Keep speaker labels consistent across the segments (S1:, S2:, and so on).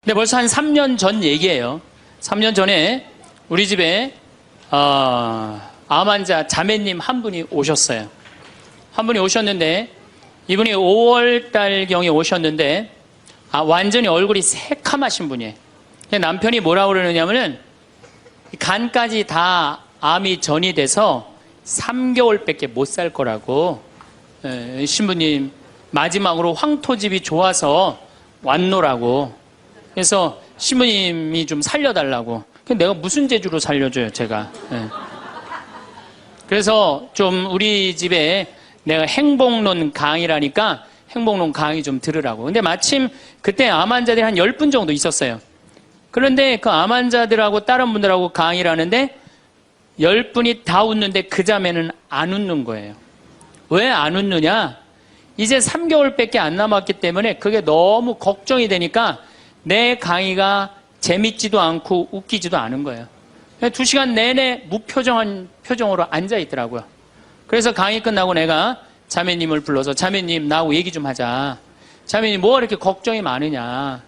S1: 근데 벌써 한 3년 전 얘기예요. 3년 전에 우리 집에 암 환자 자매님 한 분이 오셨어요. 한 분이 오셨는데 이분이 5월 달경에 오셨는데 완전히 얼굴이 새카마신 분이에요. 남편이 뭐라고 그러느냐면은 간까지 다 암이 전이 돼서 3개월밖에 못 살 거라고. 신부님 마지막으로 황토집이 좋아서 왔노라고. 그래서 신부님이 좀 살려달라고. 내가 무슨 재주로 살려줘요 제가. 그래서 좀 우리 집에 내가 행복론 강의라니까 행복론 강의 좀 들으라고. 근데 마침 그때 암 환자들이 한 10분 정도 있었어요. 그런데 그 암 환자들하고 다른 분들하고 강의를 하는데 10분이 다 웃는데 그 자매는 안 웃는 거예요. 왜 안 웃느냐? 이제 3개월밖에 안 남았기 때문에 그게 너무 걱정이 되니까 내 강의가 재밌지도 않고 웃기지도 않은 거예요. 2시간 내내 무표정한 표정으로 앉아 있더라고요. 그래서 강의 끝나고 내가 자매님을 불러서 자매님 나하고 얘기 좀 하자. 자매님 뭐가 이렇게 걱정이 많으냐.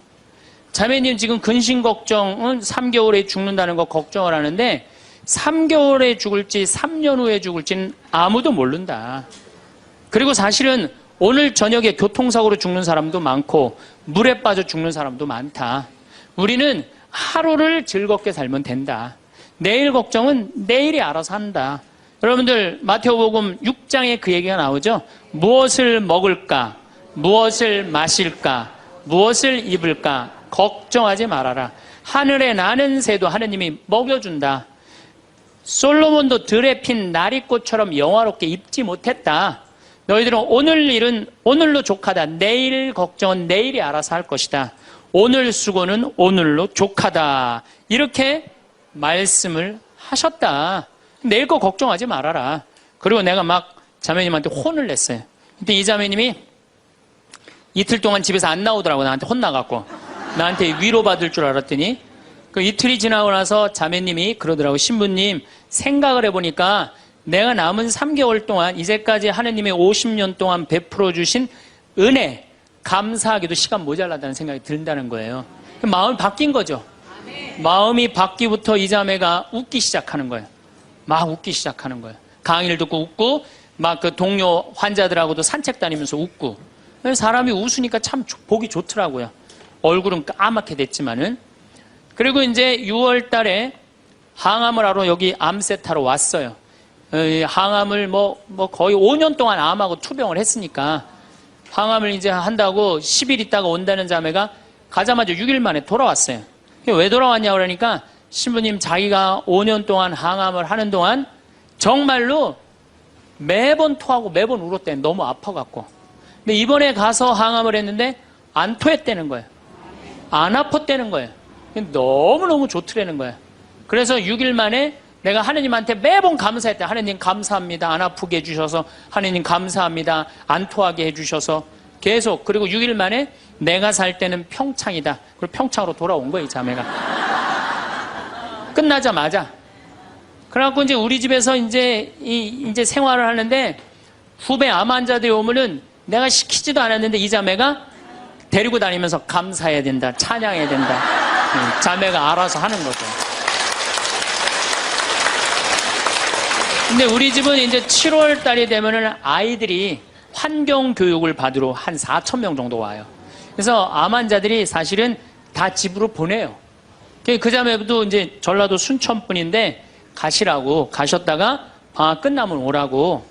S1: 자매님 지금 근심 걱정은 3개월에 죽는다는 거 걱정을 하는데 3개월에 죽을지 3년 후에 죽을지는 아무도 모른다. 그리고 사실은 오늘 저녁에 교통사고로 죽는 사람도 많고 물에 빠져 죽는 사람도 많다. 우리는 하루를 즐겁게 살면 된다. 내일 걱정은 내일이 알아서 한다. 여러분들 마태복음 6장에 그 얘기가 나오죠. 무엇을 먹을까? 무엇을 마실까? 무엇을 입을까? 걱정하지 말아라. 하늘에 나는 새도 하느님이 먹여준다. 솔로몬도 들에 핀 나리꽃처럼 영화롭게 입지 못했다. 너희들은 오늘 일은 오늘로 족하다. 내일 걱정은 내일이 알아서 할 것이다. 오늘 수고는 오늘로 족하다. 이렇게 말씀을 하셨다. 내일 거 걱정하지 말아라. 그리고 내가 막 자매님한테 혼을 냈어요. 근데 이 자매님이 이틀 동안 집에서 안 나오더라고. 나한테 혼나갖고. 나한테 위로받을 줄 알았더니 그 이틀이 지나고 나서 자매님이 그러더라고. 신부님 생각을 해보니까 내가 남은 3개월 동안 이제까지 하느님의 50년 동안 베풀어 주신 은혜 감사하기도 시간 모자라다는 생각이 든다는 거예요. 마음이 바뀐 거죠. 마음이 바뀌부터 이 자매가 웃기 시작하는 거예요. 막 웃기 시작하는 거예요. 강의를 듣고 웃고 막 그 동료 환자들하고도 산책 다니면서 웃고. 사람이 웃으니까 참 보기 좋더라고요. 얼굴은 까맣게 됐지만은. 그리고 이제 6월 달에 항암을 하러 여기 암세타로 왔어요. 항암을 뭐 거의 5년 동안 암하고 투병을 했으니까 항암을 이제 한다고 10일 있다가 온다는 자매가 가자마자 6일 만에 돌아왔어요. 왜 돌아왔냐 그러니까 신부님 자기가 5년 동안 항암을 하는 동안 정말로 매번 토하고 매번 울었대. 너무 아파갖고. 근데 이번에 가서 항암을 했는데 안 토했다는 거예요. 안 아팠다는 거예요. 너무너무 좋더라는 거예요. 그래서 6일 만에 내가 하느님한테 매번 감사했다. 하느님 감사합니다. 안 아프게 해주셔서. 하느님 감사합니다. 안 토하게 해주셔서. 계속. 그리고 6일 만에 내가 살 때는 평창이다. 그리고 평창으로 돌아온 거예요, 이 자매가. 끝나자마자. 그래갖고 이제 우리 집에서 이제 생활을 하는데 후배 암 환자들이 오면은 내가 시키지도 않았는데 이 자매가 데리고 다니면서 감사해야 된다. 찬양해야 된다. 자매가 알아서 하는 거죠. 근데 우리 집은 이제 7월 달이 되면은 아이들이 환경 교육을 받으러 한 4,000명 정도 와요. 그래서 암 환자들이 사실은 다 집으로 보내요. 그 자매도 이제 전라도 순천 분인데 가시라고 가셨다가 방학 끝나면 오라고.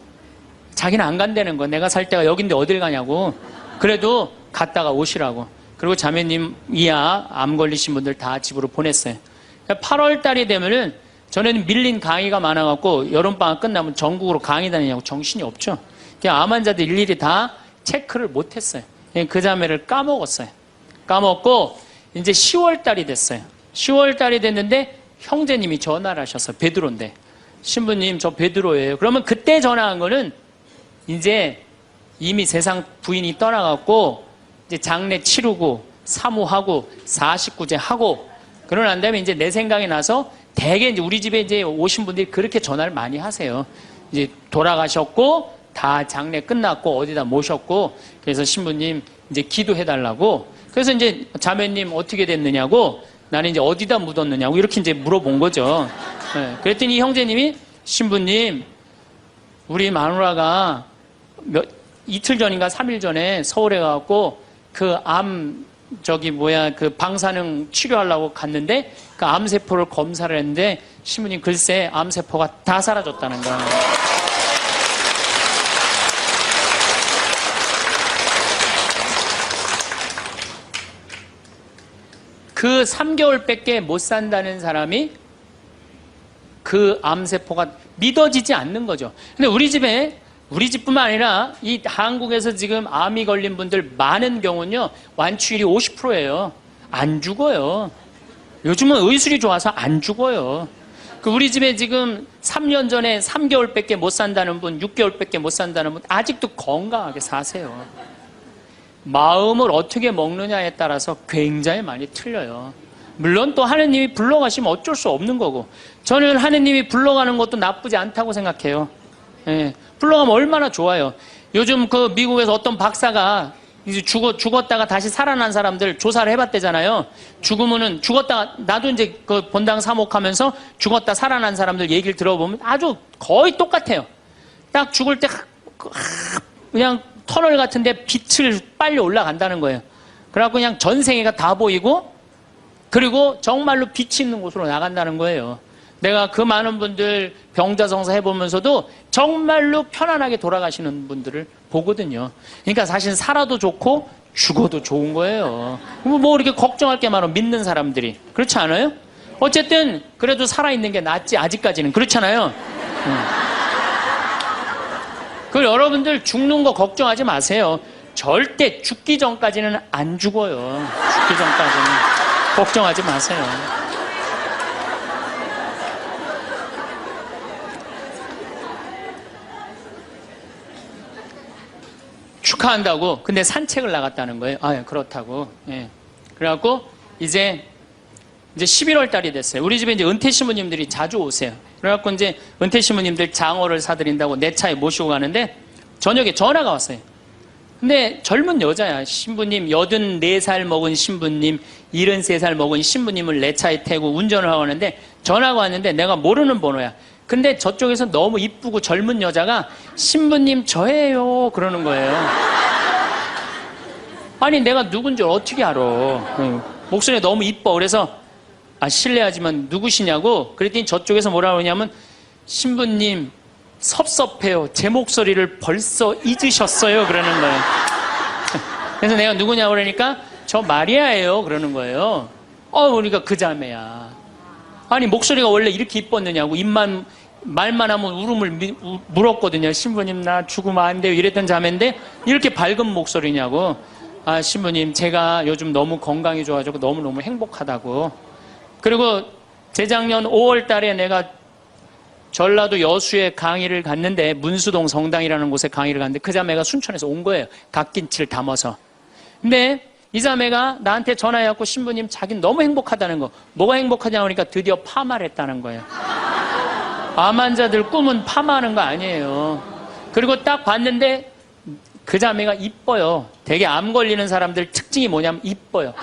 S1: 자기는 안 간다는 거. 내가 살 때가 여긴데 어딜 가냐고. 그래도 갔다가 오시라고. 그리고 자매님 이하 암 걸리신 분들 다 집으로 보냈어요. 8월 달이 되면은 전에는 밀린 강의가 많아갖고 여름방학 끝나면 전국으로 강의 다니냐고 정신이 없죠. 암 환자들 일일이 다 체크를 못했어요. 그 자매를 까먹었어요. 까먹고 이제 10월 달이 됐어요. 10월 달이 됐는데 형제님이 전화를 하셨어요. 베드로인데. 신부님 저 베드로예요. 그러면 그때 전화한 거는 이제 이미 세상 부인이 떠나갖고 이제 장례 치르고 사무하고 49제 하고 그러고 난 다음에 이제 내 생각이 나서 대개 이제 우리 집에 이제 오신 분들이 그렇게 전화를 많이 하세요. 이제 돌아가셨고 다 장례 끝났고 어디다 모셨고 그래서 신부님 이제 기도해달라고. 그래서 이제 자매님 어떻게 됐느냐고, 나는 이제 어디다 묻었느냐고 이렇게 이제 물어본 거죠. 네. 그랬더니 형제님이, 신부님, 우리 마누라가 이틀 전인가 3일 전에 서울에 가갖고 그 그 방사능 치료하려고 갔는데 그 암세포를 검사를 했는데, 신부님 글쎄 암세포가 다 사라졌다는 거예요. 그 3개월밖에 못 산다는 사람이 그 암세포가 믿어지지 않는 거죠. 근데 우리 집뿐만 아니라 이 한국에서 지금 암이 걸린 분들 많은 경우는요, 완치율이 50%예요. 안 죽어요. 요즘은 의술이 좋아서 안 죽어요. 그 우리 집에 지금 3년 전에 3개월밖에 못 산다는 분, 6개월밖에 못 산다는 분, 아직도 건강하게 사세요. 마음을 어떻게 먹느냐에 따라서 굉장히 많이 틀려요. 물론 또 하느님이 불러가시면 어쩔 수 없는 거고, 저는 하느님이 불러가는 것도 나쁘지 않다고 생각해요. 예, 불러가면 얼마나 좋아요. 요즘 그 미국에서 어떤 박사가 이제 죽었다가 다시 살아난 사람들 조사를 해봤대잖아요. 죽었다가, 나도 이제 그 본당 사목하면서 죽었다 살아난 사람들 얘기를 들어보면 아주 거의 똑같아요. 딱 죽을 때 그냥 터널 같은데 빛을 빨리 올라간다는 거예요. 그래갖고 그냥 전생애가 다 보이고, 그리고 정말로 빛이 있는 곳으로 나간다는 거예요. 내가 그 많은 분들 병자성사 해보면서도 정말로 편안하게 돌아가시는 분들을 보거든요. 그러니까 사실 살아도 좋고 죽어도 좋은 거예요. 뭐 이렇게 걱정할 게 많아, 믿는 사람들이. 그렇지 않아요? 어쨌든 그래도 살아있는 게 낫지, 아직까지는. 그렇잖아요. 그 여러분들 죽는 거 걱정하지 마세요. 절대 죽기 전까지는 안 죽어요. 죽기 전까지는 걱정하지 마세요. 축하한다고. 근데 산책을 나갔다는 거예요. 아, 그렇다고. 예. 그래갖고 이제 11월 달이 됐어요. 우리 집에 이제 은퇴 신부님들이 자주 오세요. 그래갖고 이제 은퇴 신부님들 장어를 사드린다고 내 차에 모시고 가는데 저녁에 전화가 왔어요. 근데 젊은 여자야. 신부님, 84살 먹은 신부님, 73살 먹은 신부님을 내 차에 태우고 운전을 하고 하는데 전화가 왔는데 내가 모르는 번호야. 근데 저쪽에서 너무 이쁘고 젊은 여자가 신부님 저예요 그러는 거예요. 아니 내가 누군지 어떻게 알아. 목소리가 너무 이뻐. 그래서 실례하지만 누구시냐고 그랬더니 저쪽에서 뭐라 그러냐면, 신부님 섭섭해요. 제 목소리를 벌써 잊으셨어요 그러는 거예요. 그래서 내가 누구냐고 그러니까 저 마리아예요 그러는 거예요. 그러니까 그 자매야. 아니 목소리가 원래 이렇게 이뻤느냐고. 말만 하면 울음을 물었거든요. 신부님 나 죽으면 안 돼요 이랬던 자매인데 이렇게 밝은 목소리냐고. 신부님 제가 요즘 너무 건강이 좋아지고 너무너무 행복하다고. 그리고 재작년 5월 달에 내가 전라도 여수에 강의를 갔는데, 문수동 성당이라는 곳에 강의를 갔는데 그 자매가 순천에서 온 거예요. 갓김치를 담아서. 근데 이 자매가 나한테 전화해갖고, 신부님 자기는 너무 행복하다는 거. 뭐가 행복하냐고 하니까 드디어 파마를 했다는 거예요. 암 환자들 꿈은 파마하는 거 아니에요. 그리고 딱 봤는데 그 자매가 이뻐요. 되게 암 걸리는 사람들 특징이 뭐냐면 이뻐요.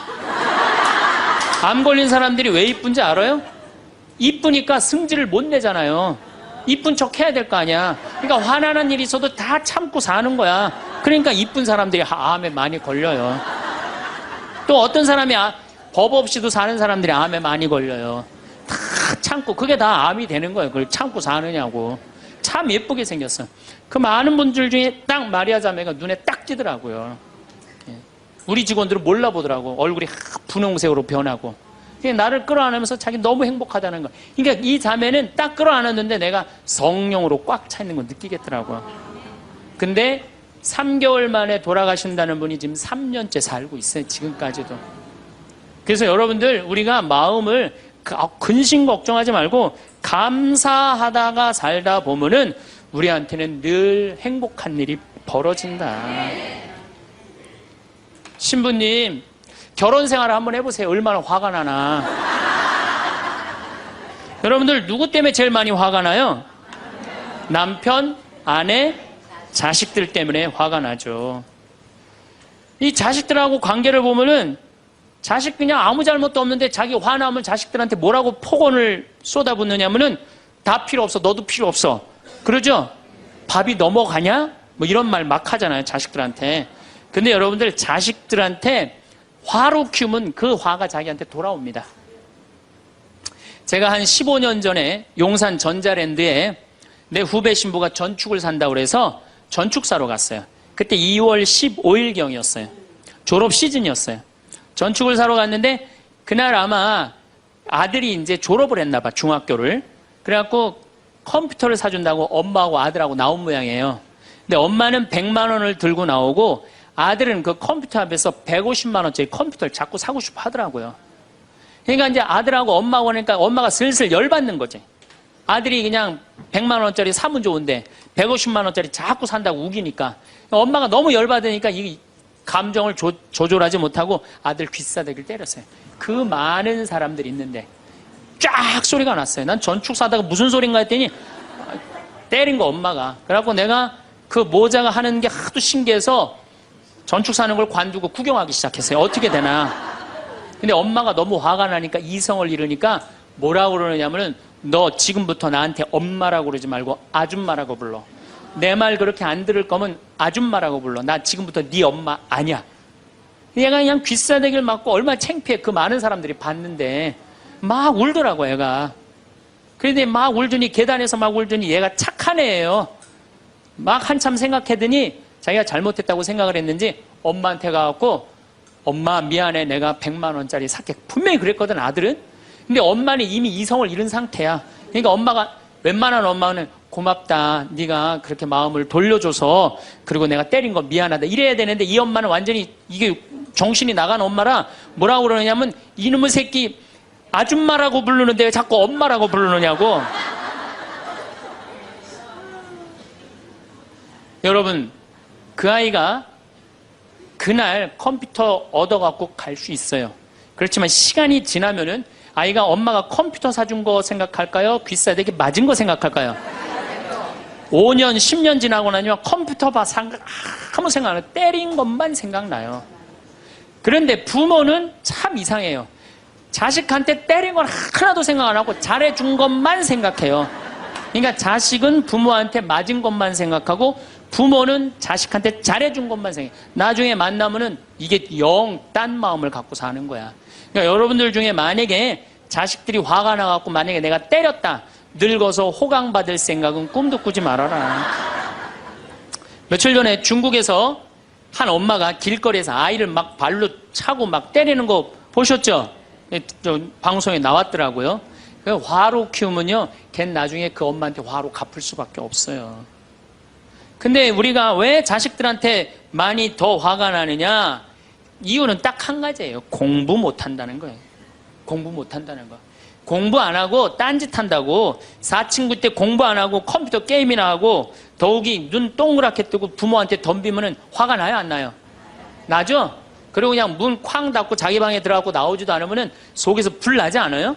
S1: 암 걸린 사람들이 왜 이쁜지 알아요? 이쁘니까 승질을 못 내잖아요. 이쁜 척 해야 될 거 아니야. 그러니까 화나는 일이 있어도 다 참고 사는 거야. 그러니까 이쁜 사람들이 암에 많이 걸려요. 또 어떤 사람이 법 없이도 사는 사람들이 암에 많이 걸려요. 다 참고, 그게 다 암이 되는 거예요. 그걸 참고 사느냐고. 참 예쁘게 생겼어. 그 많은 분들 중에 딱 마리아 자매가 눈에 딱 띄더라고요. 우리 직원들은 몰라보더라고. 얼굴이 분홍색으로 변하고. 나를 끌어안으면서 자기 너무 행복하다는 거. 그러니까 이 자매는 딱 끌어안았는데 내가 성령으로 꽉 차 있는 거 느끼겠더라고요. 근데 3개월 만에 돌아가신다는 분이 지금 3년째 살고 있어요. 지금까지도. 그래서 여러분들 우리가 마음을 근심 걱정하지 말고 감사하다가 살다 보면은 우리한테는 늘 행복한 일이 벌어진다. 신부님 결혼 생활을 한번 해보세요. 얼마나 화가 나나. 여러분들 누구 때문에 제일 많이 화가 나요? 남편, 아내, 자식들 때문에 화가 나죠. 이 자식들하고 관계를 보면은 자식 그냥 아무 잘못도 없는데 자기 화나면 자식들한테 뭐라고 폭언을 쏟아붓느냐면은 다 필요 없어. 너도 필요 없어. 그러죠? 밥이 넘어가냐? 뭐 이런 말 막 하잖아요. 자식들한테. 근데 여러분들 자식들한테 화로 키우면 그 화가 자기한테 돌아옵니다. 제가 한 15년 전에 용산 전자랜드에 내 후배 신부가 전축을 산다고 그래서 전축 사러 갔어요. 그때 2월 15일경이었어요. 졸업 시즌이었어요. 전축을 사러 갔는데 그날 아마 아들이 이제 졸업을 했나 봐, 중학교를. 그래갖고 컴퓨터를 사준다고 엄마하고 아들하고 나온 모양이에요. 근데 엄마는 100만 원을 들고 나오고 아들은 그 컴퓨터 앞에서 150만 원짜리 컴퓨터를 자꾸 사고 싶어 하더라고요. 그러니까 이제 아들하고 엄마하고 하니까 엄마가 슬슬 열받는 거지. 아들이 그냥 100만 원짜리 사면 좋은데 150만 원짜리 자꾸 산다고 우기니까 엄마가 너무 열받으니까 이 감정을 조절하지 못하고 아들 귀싸대기를 때렸어요. 그 많은 사람들이 있는데 쫙 소리가 났어요. 난 전축 사다가 무슨 소린가 했더니 때린 거 엄마가. 그래갖고 내가 그 모자가 하는 게 하도 신기해서 전축 사는 걸 관두고 구경하기 시작했어요. 어떻게 되나. 근데 엄마가 너무 화가 나니까 이성을 잃으니까 뭐라고 그러느냐면은 너 지금부터 나한테 엄마라고 그러지 말고 아줌마라고 불러. 내 말 그렇게 안 들을 거면 아줌마라고 불러. 나 지금부터 네 엄마 아니야. 얘가 그냥 귀싸대기를 맞고 얼마나 창피해. 그 많은 사람들이 봤는데 막 울더라고 얘가. 그런데 막 울더니 계단에서 막 울더니 얘가 착한 애예요. 막 한참 생각하더니 자기가 잘못했다고 생각을 했는지 엄마한테 가갖고 엄마 미안해 내가 100만 원짜리 살게. 분명히 그랬거든 아들은. 근데 엄마는 이미 이성을 잃은 상태야. 그러니까 엄마가 웬만한 엄마는 고맙다. 네가 그렇게 마음을 돌려줘서 그리고 내가 때린 거 미안하다. 이래야 되는데 이 엄마는 완전히 이게 정신이 나간 엄마라 뭐라고 그러냐면 이놈의 새끼 아줌마라고 부르는데 왜 자꾸 엄마라고 부르느냐고. 여러분 그 아이가 그날 컴퓨터 얻어갖고 갈 수 있어요. 그렇지만 시간이 지나면은 아이가 엄마가 컴퓨터 사준 거 생각할까요? 귀싸대기 맞은 거 생각할까요? 5년, 10년 지나고 나면 컴퓨터 아무 생각 안 해요. 때린 것만 생각나요. 그런데 부모는 참 이상해요. 자식한테 때린 건 하나도 생각 안 하고 잘해준 것만 생각해요. 그러니까 자식은 부모한테 맞은 것만 생각하고 부모는 자식한테 잘해준 것만 생각해요. 나중에 만나면은 이게 영 딴 마음을 갖고 사는 거야. 그러니까 여러분들 중에 만약에 자식들이 화가 나갖고 만약에 내가 때렸다. 늙어서 호강받을 생각은 꿈도 꾸지 말아라. 며칠 전에 중국에서 한 엄마가 길거리에서 아이를 막 발로 차고 막 때리는 거 보셨죠? 방송에 나왔더라고요. 화로 키우면요, 걔는 나중에 그 엄마한테 화로 갚을 수밖에 없어요. 근데 우리가 왜 자식들한테 많이 더 화가 나느냐? 이유는 딱 한 가지예요. 공부 못한다는 거예요. 공부 못한다는 거. 공부 안 하고 딴짓 한다고. 사친구 때 공부 안 하고 컴퓨터 게임이나 하고 더욱이 눈 동그랗게 뜨고 부모한테 덤비면은 화가 나요, 안 나요? 나죠? 그리고 그냥 문 쾅 닫고 자기 방에 들어가고 나오지도 않으면은 속에서 불 나지 않아요?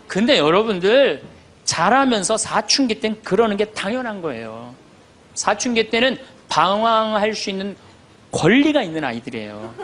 S1: 근데 여러분들 자라면서 사춘기 때는 그러는 게 당연한 거예요. 사춘기 때는 방황할 수 있는 권리가 있는 아이들이에요.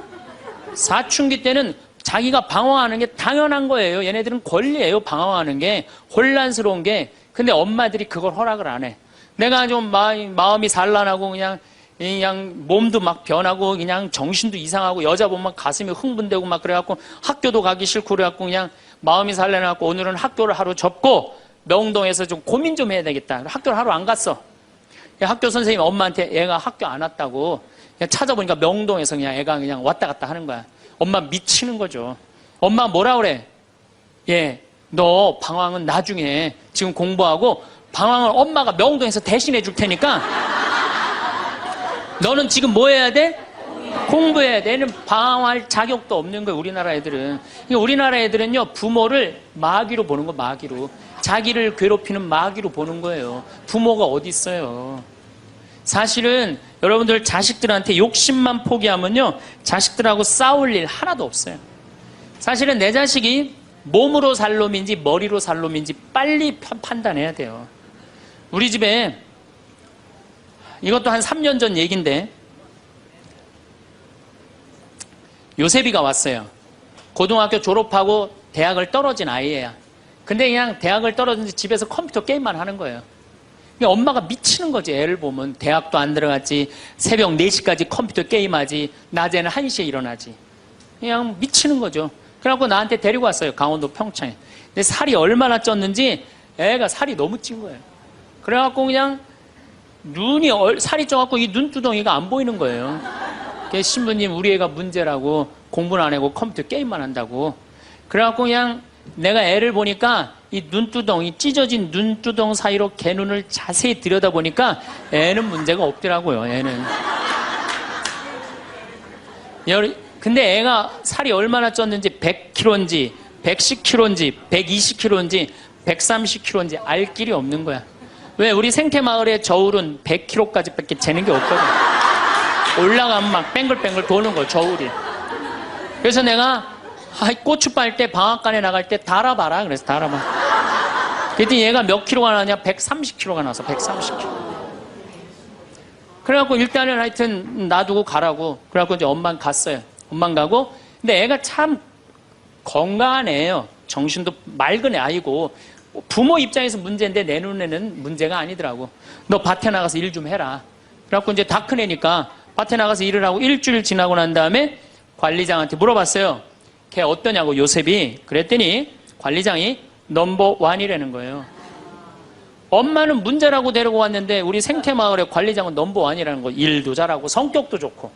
S1: 사춘기 때는 자기가 방황하는 게 당연한 거예요. 얘네들은 권리예요. 방황하는 게. 혼란스러운 게. 근데 엄마들이 그걸 허락을 안 해. 내가 좀 마음이 산란하고 그냥 몸도 막 변하고 그냥 정신도 이상하고 여자 보면 가슴이 흥분되고 막 그래갖고 학교도 가기 싫고 그래갖고 그냥 마음이 산란해갖고 오늘은 학교를 하루 접고 명동에서 좀 고민 좀 해야 되겠다. 학교를 하루 안 갔어. 학교 선생님이 엄마한테 애가 학교 안 왔다고 그냥 찾아보니까 명동에서 그냥 애가 그냥 왔다 갔다 하는 거야. 엄마 미치는 거죠. 엄마 뭐라 그래? 너 방황은 나중에 지금 공부하고 방황을 엄마가 명동에서 대신해 줄 테니까 너는 지금 뭐 해야 돼? 공부해야 돼. 얘는 방황할 자격도 없는 거예요. 우리나라 애들은. 우리나라 애들은요 부모를 마귀로 보는 거. 마귀로. 자기를 괴롭히는 마귀로 보는 거예요. 부모가 어디 있어요. 사실은 여러분들 자식들한테 욕심만 포기하면요 자식들하고 싸울 일 하나도 없어요. 사실은 내 자식이 몸으로 살 놈인지 머리로 살 놈인지 빨리 판단해야 돼요. 우리 집에 이것도 한 3년 전 얘기인데 요셉이가 왔어요. 고등학교 졸업하고 대학을 떨어진 아이예요. 근데 그냥 대학을 떨어진지 집에서 컴퓨터 게임만 하는 거예요. 엄마가 미치는 거지. 애를 보면 대학도 안 들어갔지, 새벽 4시까지 컴퓨터 게임하지, 낮에는 1시에 일어나지. 그냥 미치는 거죠. 그래갖고 나한테 데리고 왔어요. 강원도 평창에. 근데 살이 얼마나 쪘는지 애가 살이 너무 찐 거예요. 그래갖고 그냥 살이 쪄갖고 이 눈두덩이가 안 보이는 거예요. 그래서 신부님, 우리 애가 문제라고, 공부는 안 하고 컴퓨터 게임만 한다고. 그래갖고 그냥 내가 애를 보니까 이 눈두덩이, 찢어진 눈두덩 사이로 걔 눈을 자세히 들여다보니까 애는 문제가 없더라고요. 애는. 근데 애가 살이 얼마나 쪘는지, 100kg인지 110kg인지 120kg인지 130kg인지 알 길이 없는 거야. 왜? 우리 생태마을의 저울은 100kg까지 밖에 재는 게 없거든. 올라가면 막 뱅글뱅글 도는 거, 저울이. 그래서 내가 고추 빨 때, 방앗간에 나갈 때 달아봐라. 그래서 달아봐. 그랬더니 얘가 몇 킬로가 나냐? 130kg가 나서 130kg. 그래갖고 일단은 하여튼 놔두고 가라고. 그래갖고 이제 엄마는 갔어요. 엄마는 가고. 근데 애가 참 건강한 애예요. 정신도 맑은 애 아이고. 부모 입장에서 문제인데 내 눈에는 문제가 아니더라고. 너 밭에 나가서 일 좀 해라. 그래갖고 이제 다 큰 애니까 밭에 나가서 일을 하고 일주일 지나고 난 다음에 관리장한테 물어봤어요. 걔 어떠냐고, 요셉이. 그랬더니 관리장이 넘버 원이라는 거예요. 엄마는 문제라고 데리고 왔는데 우리 생태마을의 관리장은 넘버 원이라는 거. 일도 잘하고 성격도 좋고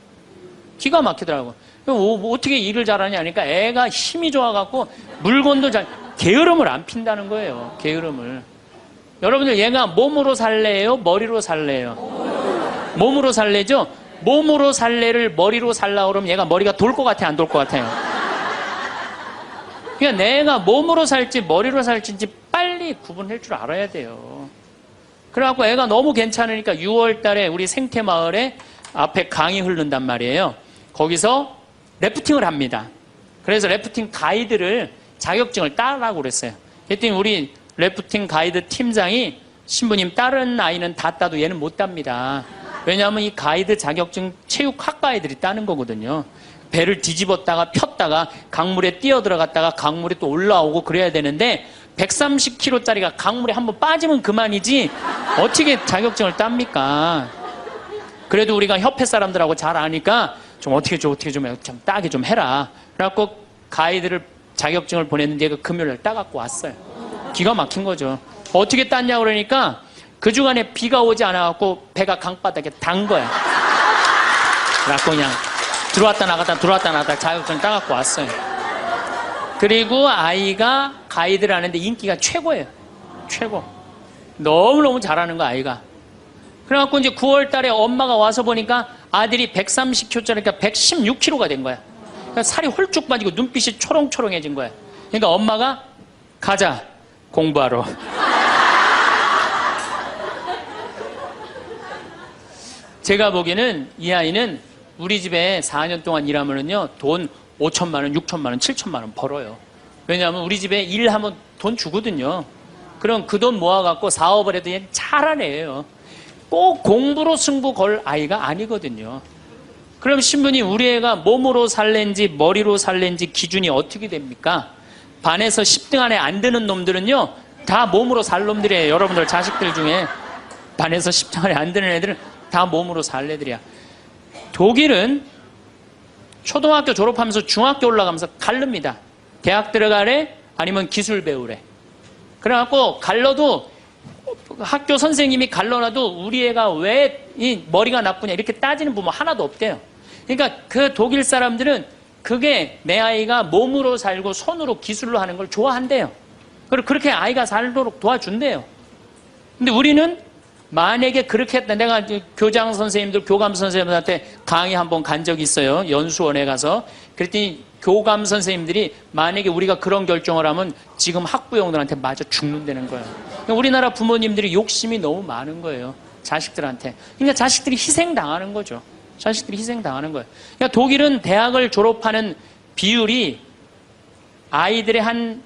S1: 기가 막히더라고. 어떻게 일을 잘하냐 하니까 애가 힘이 좋아갖고 물건도 게으름을 안 핀다는 거예요. 게으름을. 여러분들, 얘가 몸으로 살래요? 머리로 살래요? 몸으로 살래죠? 몸으로 살래를 머리로 살라 그러면 얘가 머리가 돌 것 같아, 안 돌 것 같아요? 그러니까 내가 몸으로 살지 머리로 살지 빨리 구분할 줄 알아야 돼요. 그래갖고 애가 너무 괜찮으니까 6월 달에 우리 생태마을에 앞에 강이 흐른단 말이에요. 거기서 래프팅을 합니다. 그래서 래프팅 가이드를 자격증을 따라고 그랬어요. 그랬더니 우리 래프팅 가이드 팀장이, 신부님, 다른 아이는 다 따도 얘는 못 땁니다. 왜냐하면 이 가이드 자격증 체육학과 애들이 따는 거거든요. 배를 뒤집었다가 폈다가 강물에 뛰어들어갔다가 강물에 또 올라오고 그래야 되는데 130kg짜리가 강물에 한번 빠지면 그만이지 어떻게 자격증을 땁니까? 그래도 우리가 협회 사람들하고 잘 아니까 좀 어떻게 좀 따게 좀 해라. 그래갖고 가이드를 자격증을 보냈는데 그 금요일날 따갖고 왔어요. 기가 막힌 거죠. 어떻게 땄냐 그러니까 그 주간에 비가 오지 않아갖고 배가 강바닥에 단 거야. 그래갖고 그냥 들어왔다 나갔다 자격증 따갖고 왔어요. 그리고 아이가 가이드를 하는데 인기가 최고예요. 최고. 너무너무 잘하는 거, 아이가. 그래갖고 이제 9월 달에 엄마가 와서 보니까 아들이 130kg짜리니까 116kg가 된 거야. 그러니까 살이 홀쭉 빠지고 눈빛이 초롱초롱해진 거야. 그러니까 엄마가 가자, 공부하러. 제가 보기에는 이 아이는 우리 집에 4년 동안 일하면은요, 돈 5천만 원, 6천만 원, 7천만 원 벌어요. 왜냐하면 우리 집에 일하면 돈 주거든요. 그럼 그 돈 모아갖고 사업을 해도 얘는 잘하는 애예요. 꼭 공부로 승부 걸 아이가 아니거든요. 그럼 신부님, 우리 애가 몸으로 살랜지 머리로 살랜지 기준이 어떻게 됩니까? 반에서 10등 안에 안 드는 놈들은요, 다 몸으로 살 놈들이에요. 여러분들 자식들 중에 반에서 10등 안에 안 드는 애들은 다 몸으로 살 애들이야. 독일은 초등학교 졸업하면서 중학교 올라가면서 갈릅니다. 대학 들어가래? 아니면 기술 배우래? 그래갖고 갈러도 학교 선생님이 갈러놔도 우리 애가 왜 이 머리가 나쁘냐 이렇게 따지는 부모 하나도 없대요. 그러니까 그 독일 사람들은 그게 내 아이가 몸으로 살고 손으로 기술로 하는 걸 좋아한대요. 그리고 그렇게 아이가 살도록 도와준대요. 근데 우리는 만약에 그렇게 했다. 내가 교장 선생님들, 교감 선생님들한테 강의 한번 간 적이 있어요. 연수원에 가서. 그랬더니 교감 선생님들이 만약에 우리가 그런 결정을 하면 지금 학부형들한테 맞아 죽는다는 거예요. 우리나라 부모님들이 욕심이 너무 많은 거예요. 자식들한테. 그러니까 자식들이 희생당하는 거죠. 자식들이 희생당하는 거예요. 그러니까 독일은 대학을 졸업하는 비율이 아이들의 한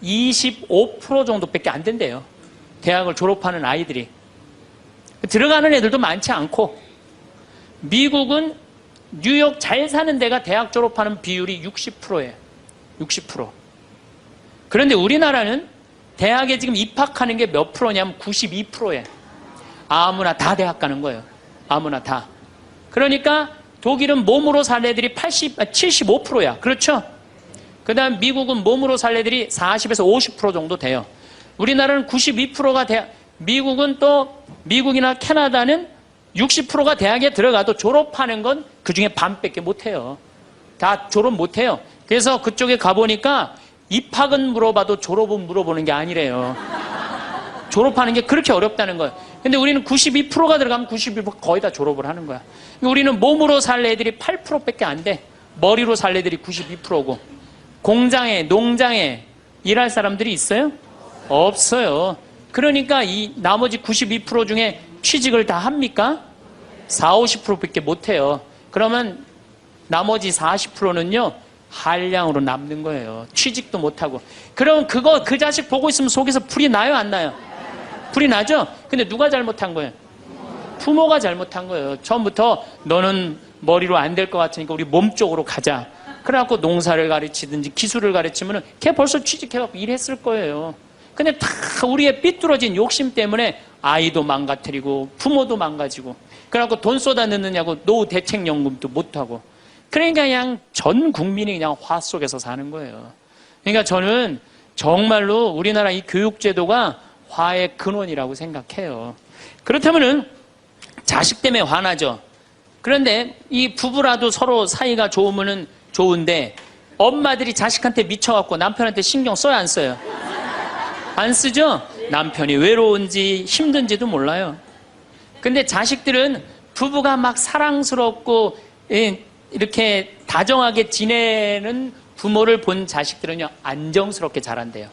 S1: 25% 정도밖에 안 된대요. 대학을 졸업하는 아이들이. 들어가는 애들도 많지 않고, 미국은 뉴욕 잘 사는 데가 대학 졸업하는 비율이 60%예요. 60%. 그런데 우리나라는 대학에 지금 입학하는 게 몇 프로냐면 92%예요. 아무나 다 대학 가는 거예요. 아무나 다. 그러니까 독일은 몸으로 살 애들이 75%야. 그렇죠? 그 다음 미국은 몸으로 살 애들이 40에서 50% 정도 돼요. 우리나라는 92%가 미국은 또 미국이나 캐나다는 60%가 대학에 들어가도 졸업하는 건 그중에 반밖에 못해요. 다 졸업 못해요. 그래서 그쪽에 가보니까 입학은 물어봐도 졸업은 물어보는 게 아니래요. 졸업하는 게 그렇게 어렵다는 거예요. 근데 우리는 92%가 들어가면 92% 거의 다 졸업을 하는 거야. 우리는 몸으로 살 애들이 8%밖에 안 돼. 머리로 살 애들이 92%고. 공장에, 농장에 일할 사람들이 있어요? 없어요. 그러니까 이 나머지 92% 중에 취직을 다 합니까? 40, 50%밖에 못 해요. 그러면 나머지 40%는요, 한량으로 남는 거예요. 취직도 못 하고. 그럼 그 자식 보고 있으면 속에서 불이 나요, 안 나요? 불이 나죠? 근데 누가 잘못한 거예요? 부모가 잘못한 거예요. 처음부터 너는 머리로 안 될 것 같으니까 우리 몸 쪽으로 가자. 그래갖고 농사를 가르치든지 기술을 가르치면은 걔 벌써 취직해갖고 일했을 거예요. 근데 다 우리의 삐뚤어진 욕심 때문에 아이도 망가뜨리고 부모도 망가지고 그래갖고 돈 쏟아 넣느냐고 노후 대책연금도 못하고 그러니까 그냥 전 국민이 그냥 화 속에서 사는 거예요. 그러니까 저는 정말로 우리나라 이 교육제도가 화의 근원이라고 생각해요. 그렇다면은 자식 때문에 화나죠. 그런데 이 부부라도 서로 사이가 좋으면은 좋은데 엄마들이 자식한테 미쳐갖고 남편한테 신경 써야 안 써요? 안 쓰죠? 남편이 외로운지 힘든지도 몰라요. 근데 자식들은 부부가 막 사랑스럽고 이렇게 다정하게 지내는 부모를 본 자식들은요 안정스럽게 자란대요.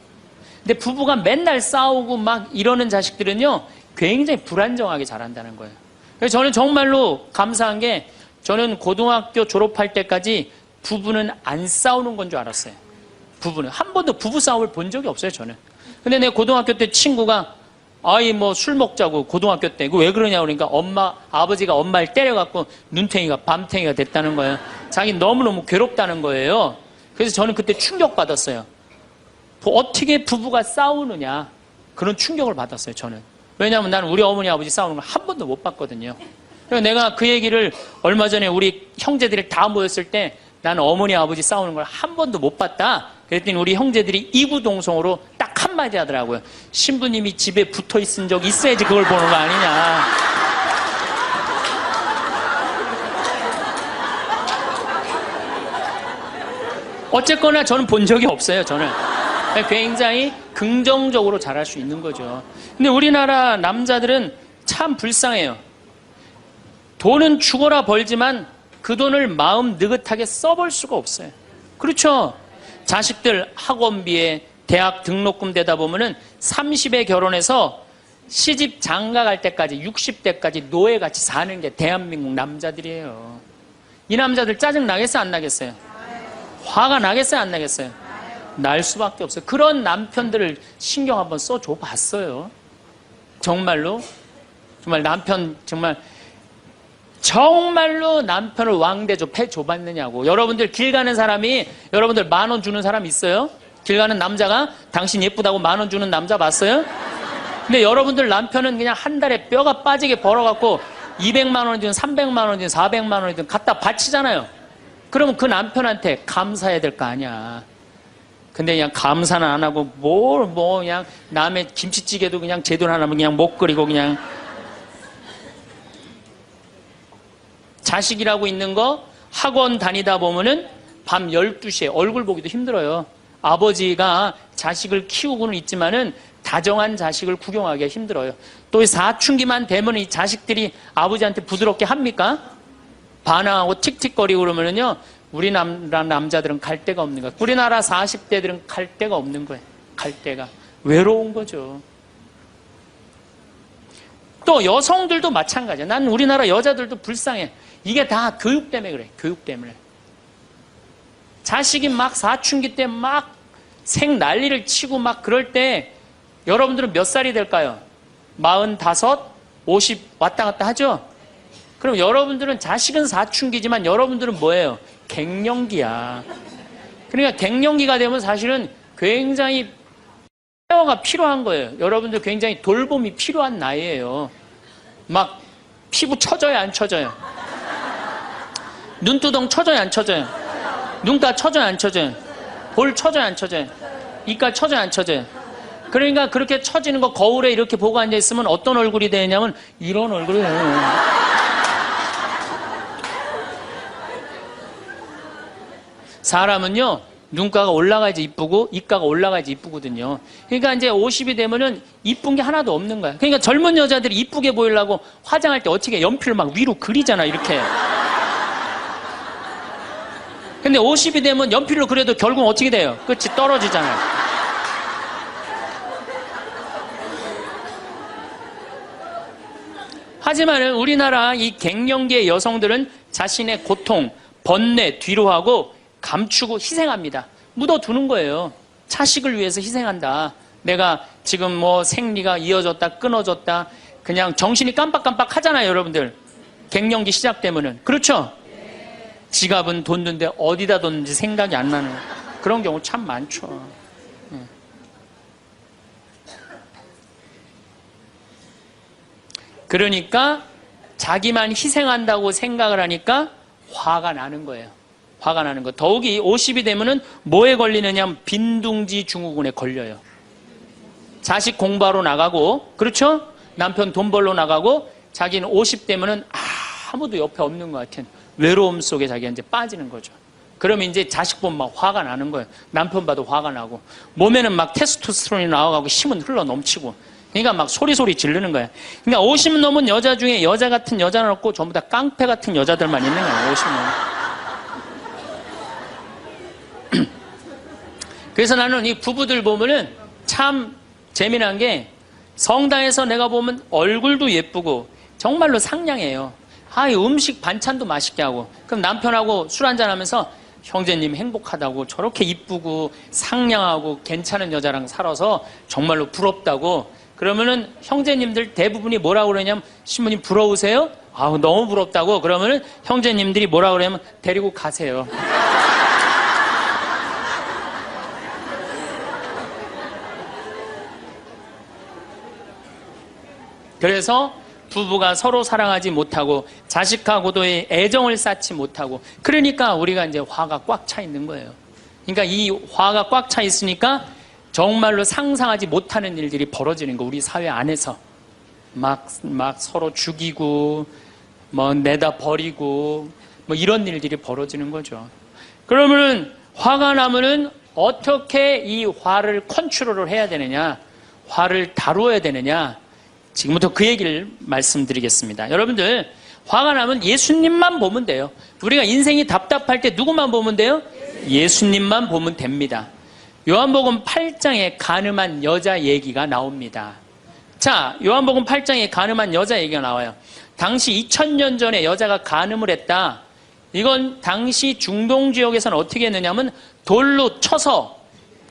S1: 근데 부부가 맨날 싸우고 막 이러는 자식들은요 굉장히 불안정하게 자란다는 거예요. 그래서 저는 정말로 감사한 게 저는 고등학교 졸업할 때까지 부부는 안 싸우는 건 줄 알았어요. 부부는 한 번도 부부 싸움을 본 적이 없어요. 저는. 근데 내 고등학교 때 친구가 아이 뭐 술 먹자고 고등학교 때 왜 그러냐고 그러니까 아버지가 엄마를 때려갖고 눈탱이가 밤탱이가 됐다는 거예요. 자기 너무너무 괴롭다는 거예요. 그래서 저는 그때 충격받았어요. 어떻게 부부가 싸우느냐 그런 충격을 받았어요. 저는. 왜냐하면 나는 우리 어머니 아버지 싸우는 걸 한 번도 못 봤거든요. 그래서 내가 그 얘기를 얼마 전에 우리 형제들이 다 모였을 때 나는 어머니 아버지 싸우는 걸 한 번도 못 봤다. 그랬더니 우리 형제들이 이구동성으로 딱 한마디 하더라고요. 신부님이 집에 붙어 있은 적 있어야지 그걸 보는 거 아니냐. 어쨌거나 저는 본 적이 없어요. 저는 굉장히 긍정적으로 자랄 수 있는 거죠. 근데 우리나라 남자들은 참 불쌍해요. 돈은 죽어라 벌지만 그 돈을 마음 느긋하게 써볼 수가 없어요. 그렇죠? 자식들 학원비에 대학 등록금 대다 보면은 30에 결혼해서 시집 장가 갈 때까지 60대까지 노예같이 사는 게 대한민국 남자들이에요. 이 남자들 짜증 나겠어요? 안 나겠어요? 화가 나겠어요? 안 나겠어요? 날 수밖에 없어요. 그런 남편들을 신경 한번 써줘 봤어요. 정말로 남편 정말로 남편을 왕대조 패줘봤느냐고. 여러분들 길 가는 사람이 여러분들 10,000원 주는 사람 있어요? 길 가는 남자가 당신 예쁘다고 10,000원 주는 남자 봤어요? 근데 여러분들 남편은 그냥 한 달에 뼈가 빠지게 벌어갖고 200만 원이든 300만 원이든 400만 원이든 갖다 바치잖아요. 그러면 그 남편한테 감사해야 될 거 아니야. 근데 그냥 감사는 안 하고 그냥 남의 김치찌개도 그냥 제대로 안 하면 그냥 못 끓이고 그냥 자식이라고 있는 거 학원 다니다 보면은 밤 12시에 얼굴 보기도 힘들어요. 아버지가 자식을 키우고는 있지만은 다정한 자식을 구경하기가 힘들어요. 또 사춘기만 되면 이 자식들이 아버지한테 부드럽게 합니까? 반항하고 틱틱거리고 그러면은요, 우리나라 남자들은 갈 데가 없는 거예요. 우리나라 40대들은 갈 데가 없는 거예요. 갈 데가. 외로운 거죠. 또 여성들도 마찬가지야. 난 우리나라 여자들도 불쌍해. 이게 다 교육 때문에 그래. 교육 때문에. 자식이 막 사춘기 때 막 생 난리를 치고 막 그럴 때 여러분들은 몇 살이 될까요? 45, 50 왔다 갔다 하죠? 그럼 여러분들은 자식은 사춘기지만 여러분들은 뭐예요? 갱년기야. 그러니까 갱년기가 되면 사실은 굉장히 케어가 필요한 거예요. 여러분들 굉장히 돌봄이 필요한 나이예요. 막 피부 쳐져요, 안 쳐져요? 눈두덩 쳐져요, 안 쳐져요? 눈가 쳐져요, 안 쳐져요? 볼 쳐져요, 안 쳐져요? 이가 쳐져요, 안 쳐져요? 그러니까 그렇게 처지는 거 거울에 이렇게 보고 앉아있으면 어떤 얼굴이 되냐면 이런 얼굴이 돼요. 사람은요, 눈가가 올라가야지 이쁘고 이가가 올라가야지 이쁘거든요. 그러니까 이제 50이 되면은 이쁜 게 하나도 없는 거야. 그러니까 젊은 여자들이 이쁘게 보이려고 화장할 때 어떻게 연필을 막 위로 그리잖아, 이렇게. 근데 50이 되면 연필로 그려도 결국은 어떻게 돼요? 끝이 떨어지잖아요. 하지만은 우리나라 이 갱년기의 여성들은 자신의 고통, 번뇌 뒤로 하고 감추고 희생합니다. 묻어두는 거예요. 자식을 위해서 희생한다. 내가 지금 뭐 생리가 이어졌다, 끊어졌다. 그냥 정신이 깜빡깜빡 하잖아요, 여러분들. 갱년기 시작되면은. 그렇죠? 지갑은 뒀는데 어디다 뒀는지 생각이 안 나는 그런 경우 참 많죠. 그러니까 자기만 희생한다고 생각을 하니까 화가 나는 거예요. 화가 나는 거. 더욱이 50이 되면은 뭐에 걸리느냐? 빈둥지 증후군에 걸려요. 자식 공부하러 나가고, 그렇죠? 남편 돈 벌러 나가고, 자기는 50 되면은 아무도 옆에 없는 것 같은 외로움 속에 자기가 이제 빠지는 거죠. 그러면 이제 자식 보면 막 화가 나는 거예요. 남편 봐도 화가 나고, 몸에는 막 테스토스테론이 나와가고 힘은 흘러 넘치고, 그러니까 막 소리소리 지르는 거야. 그러니까 50 넘은 여자 중에 여자 같은 여자는 없고 전부 다 깡패 같은 여자들만 있는 거예요. 50 넘은. 그래서 나는 이 부부들 보면은 참 재미난 게 성당에서 내가 보면 얼굴도 예쁘고 정말로 상냥해요. 이 음식 반찬도 맛있게 하고, 그럼 남편하고 술 한잔 하면서 형제님 행복하다고, 저렇게 이쁘고 상냥하고 괜찮은 여자랑 살아서 정말로 부럽다고. 그러면은 형제님들 대부분이 뭐라고 그러냐면, 신부님 부러우세요? 너무 부럽다고. 그러면은 형제님들이 뭐라고 그러냐면 데리고 가세요. 그래서 부부가 서로 사랑하지 못하고 자식하고도의 애정을 쌓지 못하고, 그러니까 우리가 이제 화가 꽉 차 있는 거예요. 그러니까 이 화가 꽉 차 있으니까 정말로 상상하지 못하는 일들이 벌어지는 거. 우리 사회 안에서 막 서로 죽이고 뭐 내다 버리고 뭐 이런 일들이 벌어지는 거죠. 그러면은 화가 나면은 어떻게 이 화를 컨트롤을 해야 되느냐, 화를 다루어야 되느냐, 지금부터 그 얘기를 말씀드리겠습니다. 여러분들, 화가 나면 예수님만 보면 돼요. 우리가 인생이 답답할 때 누구만 보면 돼요? 예수님만 보면 됩니다. 요한복음 8장에 가늠한 여자 얘기가 나옵니다. 자, 요한복음 8장에 가늠한 여자 얘기가 나와요. 당시 2000년 전에 여자가 가늠을 했다. 이건 당시 중동 지역에서는 어떻게 했느냐면 돌로 쳐서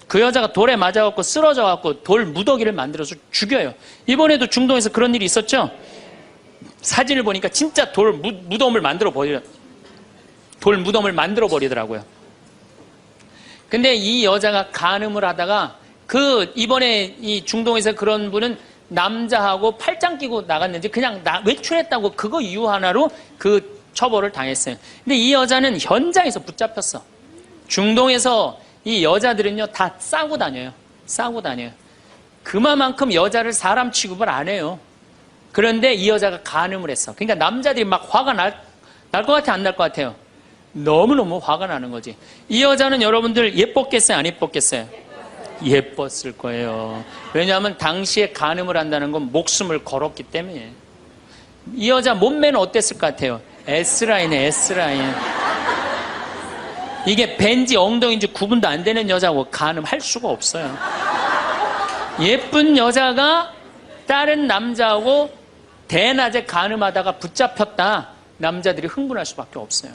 S1: 그 여자가 돌에 맞아갖고 쓰러져갖고 돌 무더기를 만들어서 죽여요. 이번에도 중동에서 그런 일이 있었죠? 사진을 보니까 진짜 돌 무덤을 만들어 버리더라고요. 근데 이 여자가 간음을 하다가 이번에 이 중동에서 그런 분은 남자하고 팔짱 끼고 나갔는지 그냥 외출했다고 그거 이유 하나로 그 처벌을 당했어요. 근데 이 여자는 현장에서 붙잡혔어. 중동에서 이 여자들은요, 다 싸고 다녀요. 그만큼 여자를 사람 취급을 안 해요. 그런데 이 여자가 간음을 했어. 그러니까 남자들이 막 화가 날 것 같아, 안 날 것 같아요? 너무너무 화가 나는 거지. 이 여자는 여러분들 예뻤겠어요, 안 예뻤겠어요? 예뻤을 거예요. 왜냐하면 당시에 간음을 한다는 건 목숨을 걸었기 때문에. 이 여자 몸매는 어땠을 것 같아요? S라인에 S라인. 이게 벤지 엉덩이인지 구분도 안 되는 여자고 간음할 수가 없어요. 예쁜 여자가 다른 남자하고 대낮에 간음하다가 붙잡혔다. 남자들이 흥분할 수밖에 없어요.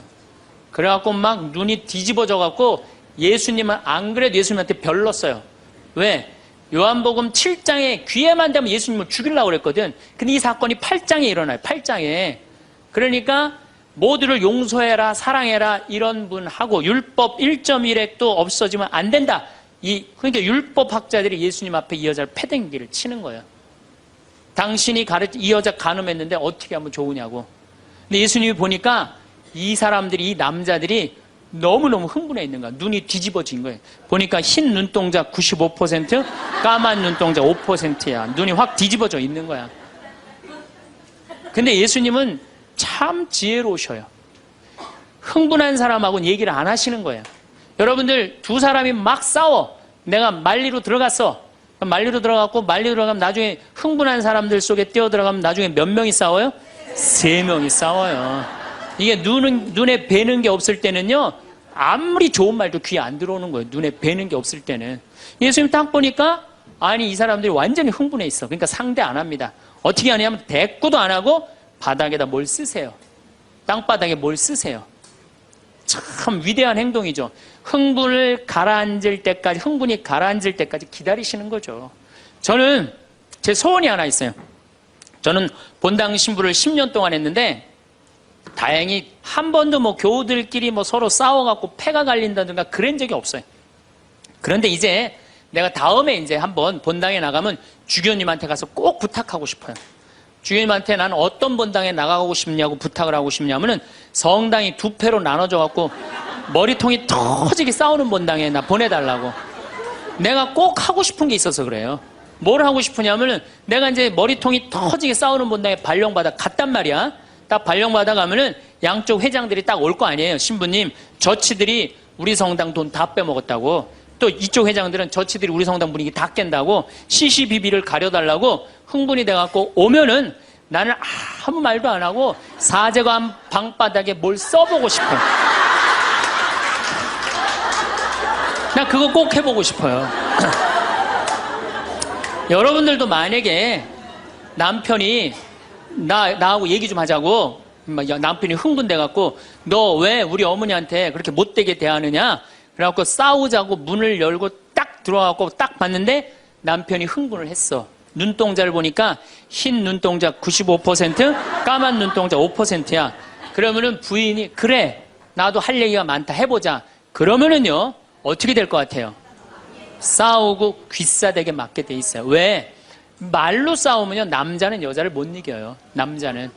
S1: 그래갖고 막 눈이 뒤집어져갖고 예수님은 안 그래도 예수님한테 별렀어요. 왜? 요한복음 7장에 귀에만 대면 예수님을 죽이려고 그랬거든. 근데 이 사건이 8장에 일어나요. 8장에. 그러니까 모두를 용서해라, 사랑해라 이런 분하고 율법 1.1핵도 없어지면 안 된다. 그러니까 율법학자들이 예수님 앞에 이 여자를 패댕기를 치는 거예요. 당신이 이 여자 간음했는데 어떻게 하면 좋으냐고. 근데 예수님이 보니까 이 사람들이, 이 남자들이 너무너무 흥분해 있는 거야. 눈이 뒤집어진 거예요. 보니까 흰 눈동자 95%, 까만 눈동자 5%야. 눈이 확 뒤집어져 있는 거야. 근데 예수님은 참 지혜로우셔요. 흥분한 사람하고는 얘기를 안 하시는 거예요. 여러분들 두 사람이 막 싸워. 내가 말리로 들어갔어. 말리로 들어가면 나중에 흥분한 사람들 속에 뛰어들어가면 나중에 몇 명이 싸워요? 3명이 싸워요. 이게 눈에 뵈는 게 없을 때는요, 아무리 좋은 말도 귀에 안 들어오는 거예요. 눈에 뵈는 게 없을 때는. 예수님 딱 보니까 아니 이 사람들이 완전히 흥분해 있어. 그러니까 상대 안 합니다. 어떻게 하냐면 대꾸도 안 하고 바닥에다 뭘 쓰세요. 땅바닥에 뭘 쓰세요. 참 위대한 행동이죠. 흥분이 가라앉을 때까지 기다리시는 거죠. 저는 제 소원이 하나 있어요. 저는 본당 신부를 10년 동안 했는데 다행히 한 번도 교우들끼리 서로 싸워갖고 패가 갈린다든가 그런 적이 없어요. 그런데 이제 내가 다음에 이제 한번 본당에 나가면 주교님한테 가서 꼭 부탁하고 싶어요. 주교님한테 나는 어떤 본당에 나가고 싶냐고 부탁을 하고 싶냐면은 성당이 2패로 나눠져갖고 머리통이 터지게 싸우는 본당에 나 보내달라고. 내가 꼭 하고 싶은 게 있어서 그래요. 뭘 하고 싶으냐면은 내가 이제 머리통이 터지게 싸우는 본당에 발령받아 갔단 말이야. 딱 발령받아 가면은 양쪽 회장들이 딱 올 거 아니에요. 신부님, 저치들이 우리 성당 돈 다 빼먹었다고. 또 이쪽 회장들은 저치들이 우리 성당 분위기 다 깬다고 CCBB를 가려달라고 흥분이 돼갖고 오면은 나는 아무 말도 안 하고 사제관 방바닥에 뭘 써보고 싶어. 나 그거 꼭 해보고 싶어요. 여러분들도 만약에 남편이 나하고 얘기 좀 하자고 남편이 흥분돼갖고 너 왜 우리 어머니한테 그렇게 못되게 대하느냐 그래갖고 싸우자고 문을 열고 딱 들어가고 딱 봤는데 남편이 흥분을 했어. 눈동자를 보니까 흰 눈동자 95%, 까만 눈동자 5%야. 그러면은 부인이 그래 나도 할 얘기가 많다 해보자. 그러면은요 어떻게 될 것 같아요? 싸우고 귀싸대게 맞게 돼 있어요. 왜? 말로 싸우면요 남자는 여자를 못 이겨요. 남자는.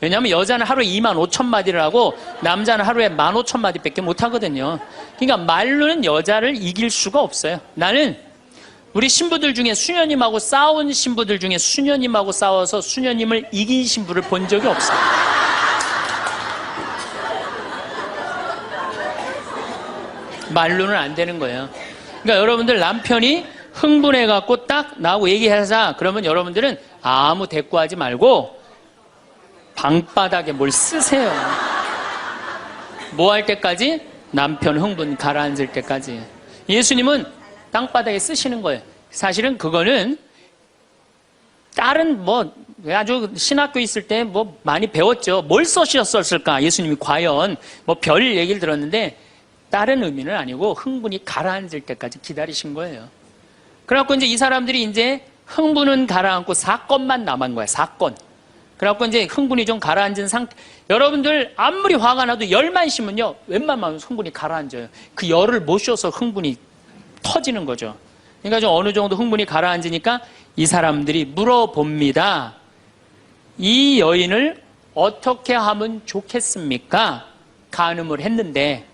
S1: 왜냐하면 여자는 하루에 25,000마디를 하고 남자는 하루에 15,000마디밖에 못 하거든요. 그러니까 말로는 여자를 이길 수가 없어요. 나는 우리 신부들 중에 수녀님하고 싸운 신부들 중에 수녀님하고 싸워서 수녀님을 이긴 신부를 본 적이 없어요. 말로는 안 되는 거예요. 그러니까 여러분들 남편이 흥분해갖고 딱 나하고 얘기하자 그러면 여러분들은 아무 대꾸하지 말고 방바닥에 뭘 쓰세요. 뭐 할 때까지? 남편 흥분 가라앉을 때까지. 예수님은 땅바닥에 쓰시는 거예요. 사실은 그거는 다른 아주 신학교 있을 때 많이 배웠죠. 뭘 써셨을까? 예수님이 과연 별 얘기를 들었는데 다른 의미는 아니고 흥분이 가라앉을 때까지 기다리신 거예요. 그래갖고 이제 이 사람들이 이제 흥분은 가라앉고 사건만 남은 거야. 사건. 그래갖고 이제 흥분이 좀 가라앉은 상태. 여러분들 아무리 화가 나도 열만 심으면요 웬만하면 흥분이 가라앉아요. 그 열을 못 쉬어서 흥분이 터지는 거죠. 그러니까 좀 어느 정도 흥분이 가라앉으니까 이 사람들이 물어봅니다. 이 여인을 어떻게 하면 좋겠습니까? 간음을 했는데.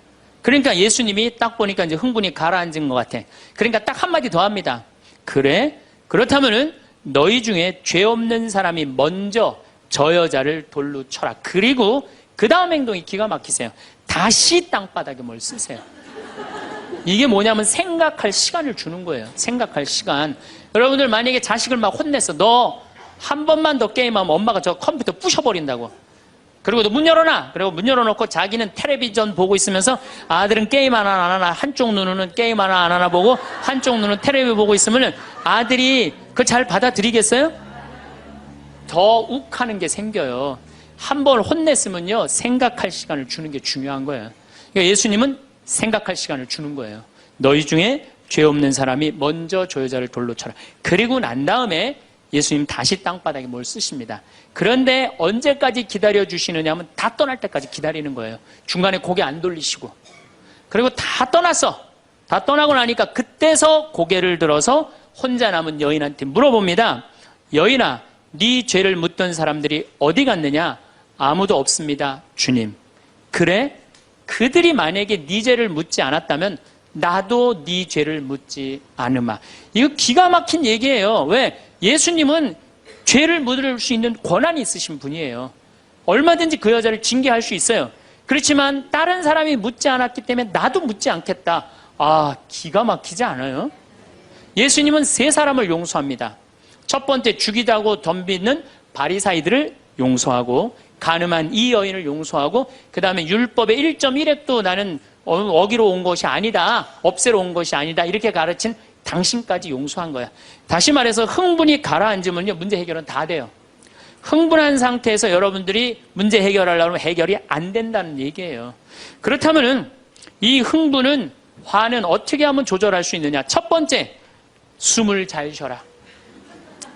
S1: 그러니까 예수님이 딱 보니까 이제 흥분이 가라앉은 것 같아. 그러니까 딱 한마디 더 합니다. 그래? 그렇다면은 너희 중에 죄 없는 사람이 먼저 저 여자를 돌로 쳐라. 그리고 그 다음 행동이 기가 막히세요. 다시 땅바닥에 뭘 쓰세요. 이게 뭐냐면 생각할 시간을 주는 거예요. 생각할 시간. 여러분들 만약에 자식을 막 혼냈어. 너 한 번만 더 게임하면 엄마가 저 컴퓨터 부셔버린다고. 그리고 너 문 열어놔. 그리고 문 열어놓고 자기는 텔레비전 보고 있으면서 아들은 게임 하나 안 하나 한쪽 눈으로는 게임 하나 안 하나 보고 한쪽 눈은 텔레비 보고 있으면 아들이 그걸 잘 받아들이겠어요? 더 욱하는 게 생겨요. 한 번 혼냈으면요 생각할 시간을 주는 게 중요한 거예요. 그러니까 예수님은 생각할 시간을 주는 거예요. 너희 중에 죄 없는 사람이 먼저 저 여자를 돌로 쳐라. 그리고 난 다음에 예수님 다시 땅바닥에 뭘 쓰십니다. 그런데 언제까지 기다려주시느냐 하면 다 떠날 때까지 기다리는 거예요. 중간에 고개 안 돌리시고. 그리고 다 떠났어. 다 떠나고 나니까 그때서 고개를 들어서 혼자 남은 여인한테 물어봅니다. 여인아, 네 죄를 묻던 사람들이 어디 갔느냐? 아무도 없습니다, 주님. 그래? 그들이 만약에 네 죄를 묻지 않았다면 나도 네 죄를 묻지 않으마. 이거 기가 막힌 얘기예요. 왜? 예수님은 죄를 묻을 수 있는 권한이 있으신 분이에요. 얼마든지 그 여자를 징계할 수 있어요. 그렇지만 다른 사람이 묻지 않았기 때문에 나도 묻지 않겠다. 아, 기가 막히지 않아요? 예수님은 세 사람을 용서합니다. 첫 번째, 죽이다고 덤비는 바리사이들을 용서하고, 간음한 이 여인을 용서하고, 그 다음에 율법의 1.1획도 나는 어기로 온 것이 아니다, 없애러 온 것이 아니다, 이렇게 가르친 당신까지 용서한 거야. 다시 말해서 흥분이 가라앉으면요, 문제 해결은 다 돼요. 흥분한 상태에서 여러분들이 문제 해결하려고 하면 해결이 안 된다는 얘기예요. 그렇다면은 이 흥분은, 화는 어떻게 하면 조절할 수 있느냐? 첫 번째, 숨을 잘 쉬어라.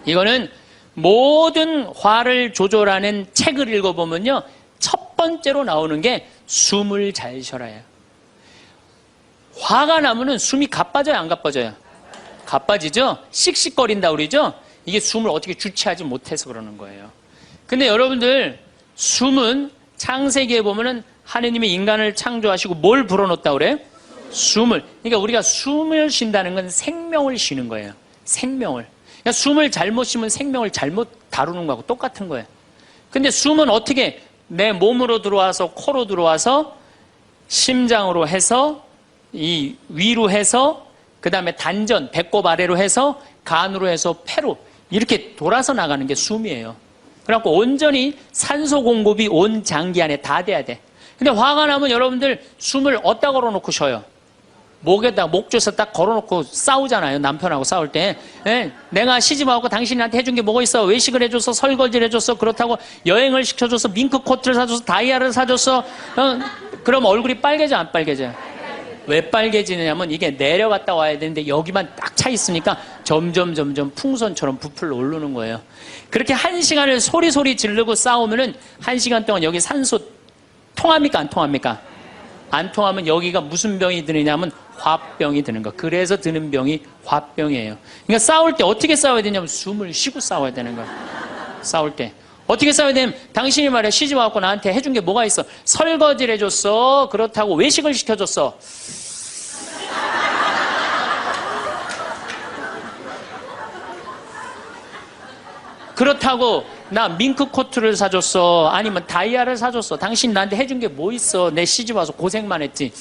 S1: 이거는 모든 화를 조절하는 책을 읽어보면요, 첫 번째로 나오는 게 숨을 잘 쉬어라예요. 화가 나면은 숨이 가빠져요, 안 가빠져요? 가빠지죠? 씩씩거린다 그러죠? 이게 숨을 어떻게 주체하지 못해서 그러는 거예요. 근데 여러분들, 숨은 창세기에 보면은 하느님이 인간을 창조하시고 뭘 불어넣었다 그래요? 숨을. 그러니까 우리가 숨을 쉰다는 건 생명을 쉬는 거예요. 생명을. 그러니까 숨을 잘못 쉬면 생명을 잘못 다루는 거하고 똑같은 거예요. 근데 숨은 어떻게 내 몸으로 들어와서 코로 들어와서 심장으로 해서 이 위로 해서 그 다음에 단전, 배꼽 아래로 해서 간으로 해서 폐로 이렇게 돌아서 나가는 게 숨이에요. 그래갖고 온전히 산소 공급이 온 장기 안에 다 돼야 돼. 근데 화가 나면 여러분들 숨을 어디다 걸어놓고 쉬어요? 목에다, 목조에서 딱 걸어놓고 싸우잖아요. 남편하고 싸울 때. 네, 내가 시집와서 당신한테 해준 게 뭐가 있어? 외식을 해줬어? 설거지를 해줬어? 그렇다고 여행을 시켜줬어? 밍크 코트를 사줬어? 다이아를 사줬어? 그럼 얼굴이 빨개져, 안 빨개져요? 왜 빨개지느냐면 이게 내려갔다 와야 되는데 여기만 딱 차 있으니까 점점 풍선처럼 부풀러 오르는 거예요. 그렇게 1시간을 소리 지르고 싸우면은 1시간 동안 여기 산소 통합니까? 안 통합니까? 안 통하면 여기가 무슨 병이 드느냐면 화병이 드는 거. 그래서 드는 병이 화병이에요. 그러니까 싸울 때 어떻게 싸워야 되냐면 숨을 쉬고 싸워야 되는 거예요. 싸울 때. 어떻게 싸워야 되냐면 당신이 말이야 시집 와갖고 나한테 해준 게 뭐가 있어? 설거지를 해줬어. 그렇다고 외식을 시켜줬어. 그렇다고 나 밍크 코트를 사줬어. 아니면 다이아를 사줬어. 당신 나한테 해준 게 뭐 있어? 내 시집 와서 고생만 했지.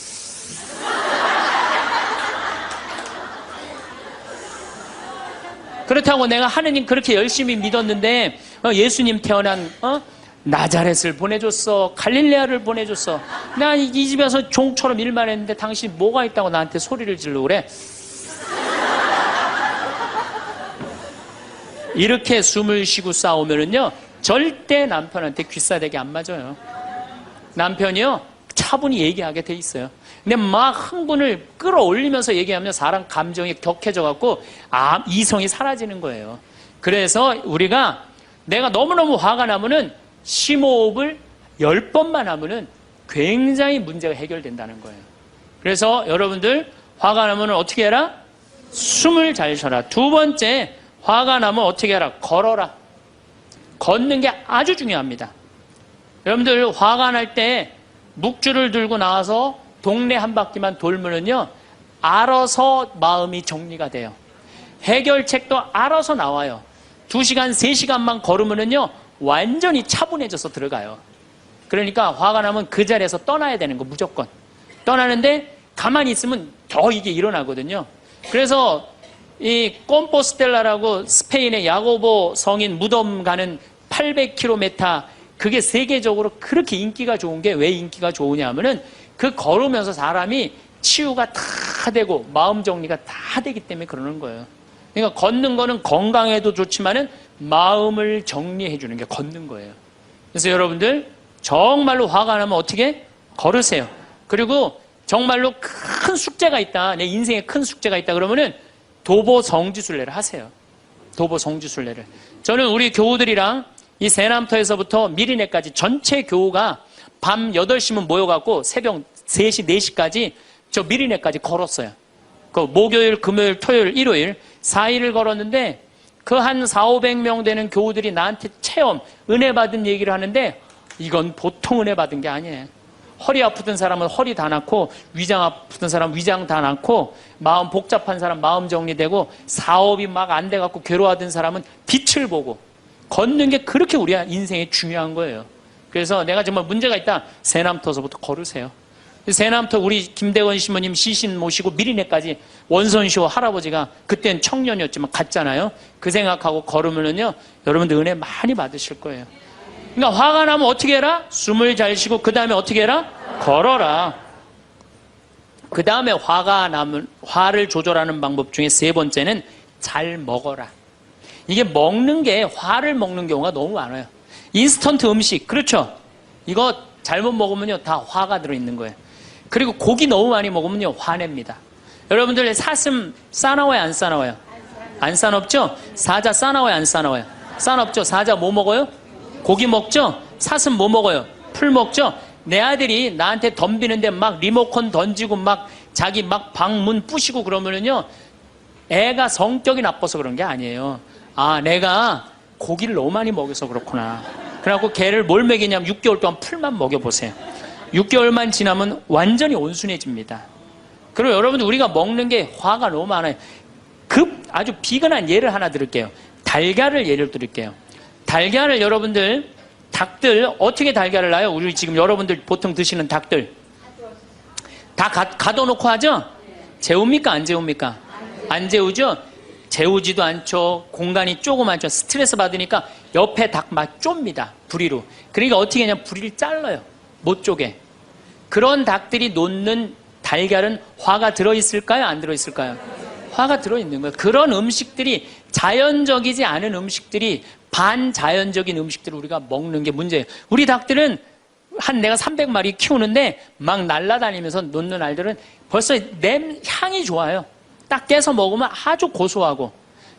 S1: 그렇다고 내가 하느님 그렇게 열심히 믿었는데 예수님 태어난 나자렛을 보내줬어. 갈릴레아를 보내줬어. 나 이 집에서 종처럼 일만 했는데 당신 뭐가 있다고 나한테 소리를 지르고 그래? 이렇게 숨을 쉬고 싸우면은요, 절대 남편한테 귀싸대기 안 맞아요. 남편이요, 차분히 얘기하게 돼 있어요. 근데 막 흥분을 끌어올리면서 얘기하면 사람 감정이 격해져갖고, 이성이 사라지는 거예요. 그래서 우리가 내가 너무너무 화가 나면은 심호흡을 10번만 하면은 굉장히 문제가 해결된다는 거예요. 그래서 여러분들, 화가 나면은 어떻게 해라? 숨을 잘 쉬어라. 두 번째, 화가 나면 어떻게 해라? 걸어라. 걷는 게 아주 중요합니다. 여러분들 화가 날 때 묵주를 들고 나와서 동네 한 바퀴만 돌면은요, 알아서 마음이 정리가 돼요. 해결책도 알아서 나와요. 2시간, 3시간만 걸으면은요, 완전히 차분해져서 들어가요. 그러니까 화가 나면 그 자리에서 떠나야 되는 거, 무조건. 떠나는데 가만히 있으면 더 이게 일어나거든요. 그래서 이 꼼포스텔라라고 스페인의 야고보 성인 무덤 가는 800km, 그게 세계적으로 그렇게 인기가 좋은 게 왜 인기가 좋으냐 하면은 그 걸으면서 사람이 치유가 다 되고 마음 정리가 다 되기 때문에 그러는 거예요. 그러니까 걷는 거는 건강에도 좋지만은 마음을 정리해 주는 게 걷는 거예요. 그래서 여러분들 정말로 화가 나면 어떻게? 걸으세요. 그리고 정말로 큰 숙제가 있다. 내 인생에 큰 숙제가 있다. 그러면은 도보 성지순례를 하세요. 도보 성지순례를. 저는 우리 교우들이랑 이 세남터에서부터 미리네까지 전체 교우가 밤 8시면 모여갖고 새벽 3시, 4시까지 저 미리네까지 걸었어요. 그 목요일, 금요일, 토요일, 일요일 4일을 걸었는데 그 한 400~500명 되는 교우들이 나한테 체험, 은혜 받은 얘기를 하는데 이건 보통 은혜 받은 게 아니에요. 허리 아프던 사람은 허리 다 낫고, 위장 아프던 사람은 위장 다 낫고, 마음 복잡한 사람 마음 정리되고, 사업이 막 안 돼갖고 괴로워하던 사람은 빛을 보고, 걷는 게 그렇게 우리 인생에 중요한 거예요. 그래서 내가 정말 문제가 있다, 세남터서부터 걸으세요. 세남터 우리 김대건 신부님 시신 모시고 미리네까지 원선시호 할아버지가 그땐 청년이었지만 갔잖아요. 그 생각하고 걸으면요 여러분들 은혜 많이 받으실 거예요. 그러니까 화가 나면 어떻게 해라? 숨을 잘 쉬고 그 다음에 어떻게 해라? 걸어라. 그 다음에 화가 나면 화를 조절하는 방법 중에 3번째는 잘 먹어라. 이게 먹는 게 화를 먹는 경우가 너무 많아요. 인스턴트 음식, 그렇죠? 이거 잘못 먹으면요 다 화가 들어있는 거예요. 그리고 고기 너무 많이 먹으면요 화냅니다. 여러분들 사슴 싸나워요 안 싸나워요? 안 싸납죠? 사자 싸나워요 안 싸나워요? 싸납죠? 사자 뭐 먹어요? 고기 먹죠? 사슴 뭐 먹어요? 풀 먹죠? 내 아들이 나한테 덤비는데 막 리모컨 던지고 막 자기 막 방문 부시고 그러면은요 애가 성격이 나빠서 그런 게 아니에요. 아, 내가 고기를 너무 많이 먹여서 그렇구나. 그래갖고 걔를 뭘 먹이냐면 6개월 동안 풀만 먹여보세요. 6개월만 지나면 완전히 온순해집니다. 그리고 여러분들 우리가 먹는 게 화가 너무 많아요. 아주 비근한 예를 하나 드릴게요. 달걀을 예를 드릴게요. 달걀을 여러분들 닭들 어떻게 달걀을 낳아요? 우리 지금 여러분들 보통 드시는 닭들 다 가둬놓고 하죠? 재웁니까 안 재웁니까? 안 재우죠? 재우지도 않죠. 공간이 조그맣죠. 스트레스 받으니까 옆에 닭 막 좁니다. 부리로. 그러니까 어떻게 하냐면 부리를 잘라요. 못 쪼개. 그런 닭들이 놓는 달걀은 화가 들어있을까요? 안 들어있을까요? 화가 들어있는 거예요. 그런 음식들이 자연적이지 않은 음식들이 반자연적인 음식들을 우리가 먹는 게 문제예요. 우리 닭들은 내가 300마리 키우는데 막 날아다니면서 놓는 알들은 벌써 향이 좋아요. 딱 깨서 먹으면 아주 고소하고.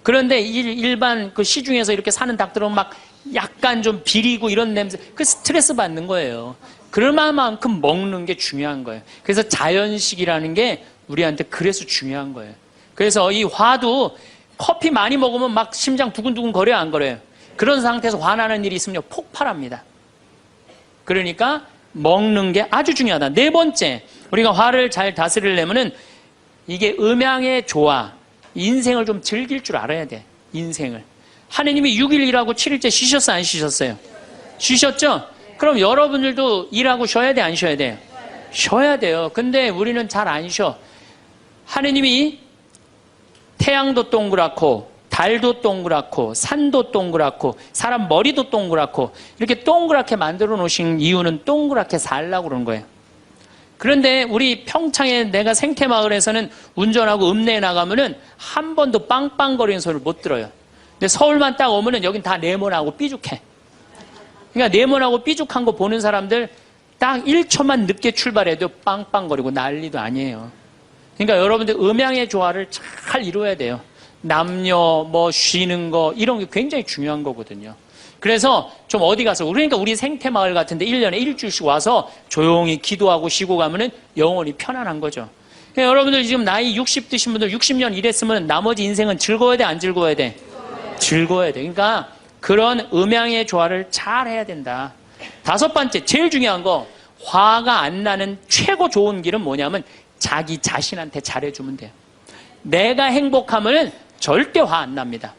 S1: 그런데 일반 그 시중에서 이렇게 사는 닭들은 막 약간 좀 비리고 이런 냄새, 그 스트레스 받는 거예요. 그럴 만큼 먹는 게 중요한 거예요. 그래서 자연식이라는 게 우리한테 그래서 중요한 거예요. 그래서 이 화도 커피 많이 먹으면 막 심장 두근두근 거려요, 안 거려요? 그런 상태에서 화나는 일이 있으면 폭발합니다. 그러니까 먹는 게 아주 중요하다. 4번째, 우리가 화를 잘 다스리려면은 이게 음양의 조화, 인생을 좀 즐길 줄 알아야 돼. 인생을. 하느님이 6일 일하고 7일째 쉬셨어요, 안 쉬셨어요? 쉬셨죠? 그럼 여러분들도 일하고 쉬어야 돼, 안 쉬어야 돼요? 쉬어야 돼요. 근데 우리는 잘 안 쉬어. 하느님이 태양도 동그랗고 달도 동그랗고 산도 동그랗고 사람 머리도 동그랗고 이렇게 동그랗게 만들어 놓으신 이유는 동그랗게 살라고 그러는 거예요. 그런데 우리 평창에 내가 생태마을에서는 운전하고 읍내에 나가면은 한 번도 빵빵거리는 소리를 못 들어요. 근데 서울만 딱 오면은 여긴 다 네모나고 삐죽해. 그러니까 네모나고 삐죽한 거 보는 사람들 딱 1초만 늦게 출발해도 빵빵거리고 난리도 아니에요. 그러니까 여러분들 음양의 조화를 잘 이루어야 돼요. 남녀 뭐 쉬는 거 이런 게 굉장히 중요한 거거든요. 그래서 좀 어디 가서 그러니까 우리 생태마을 같은데 1년에 일주일씩 와서 조용히 기도하고 쉬고 가면은 영혼이 편안한 거죠. 그러니까 여러분들 지금 나이 60 드신 분들 60년 일했으면 나머지 인생은 즐거워야 돼, 안 즐거워야 돼? 즐거워야 돼. 그러니까 그런 음양의 조화를 잘 해야 된다. 5번째, 제일 중요한 거, 화가 안 나는 최고 좋은 길은 뭐냐면 자기 자신한테 잘해주면 돼요. 내가 행복하면 절대 화 안 납니다.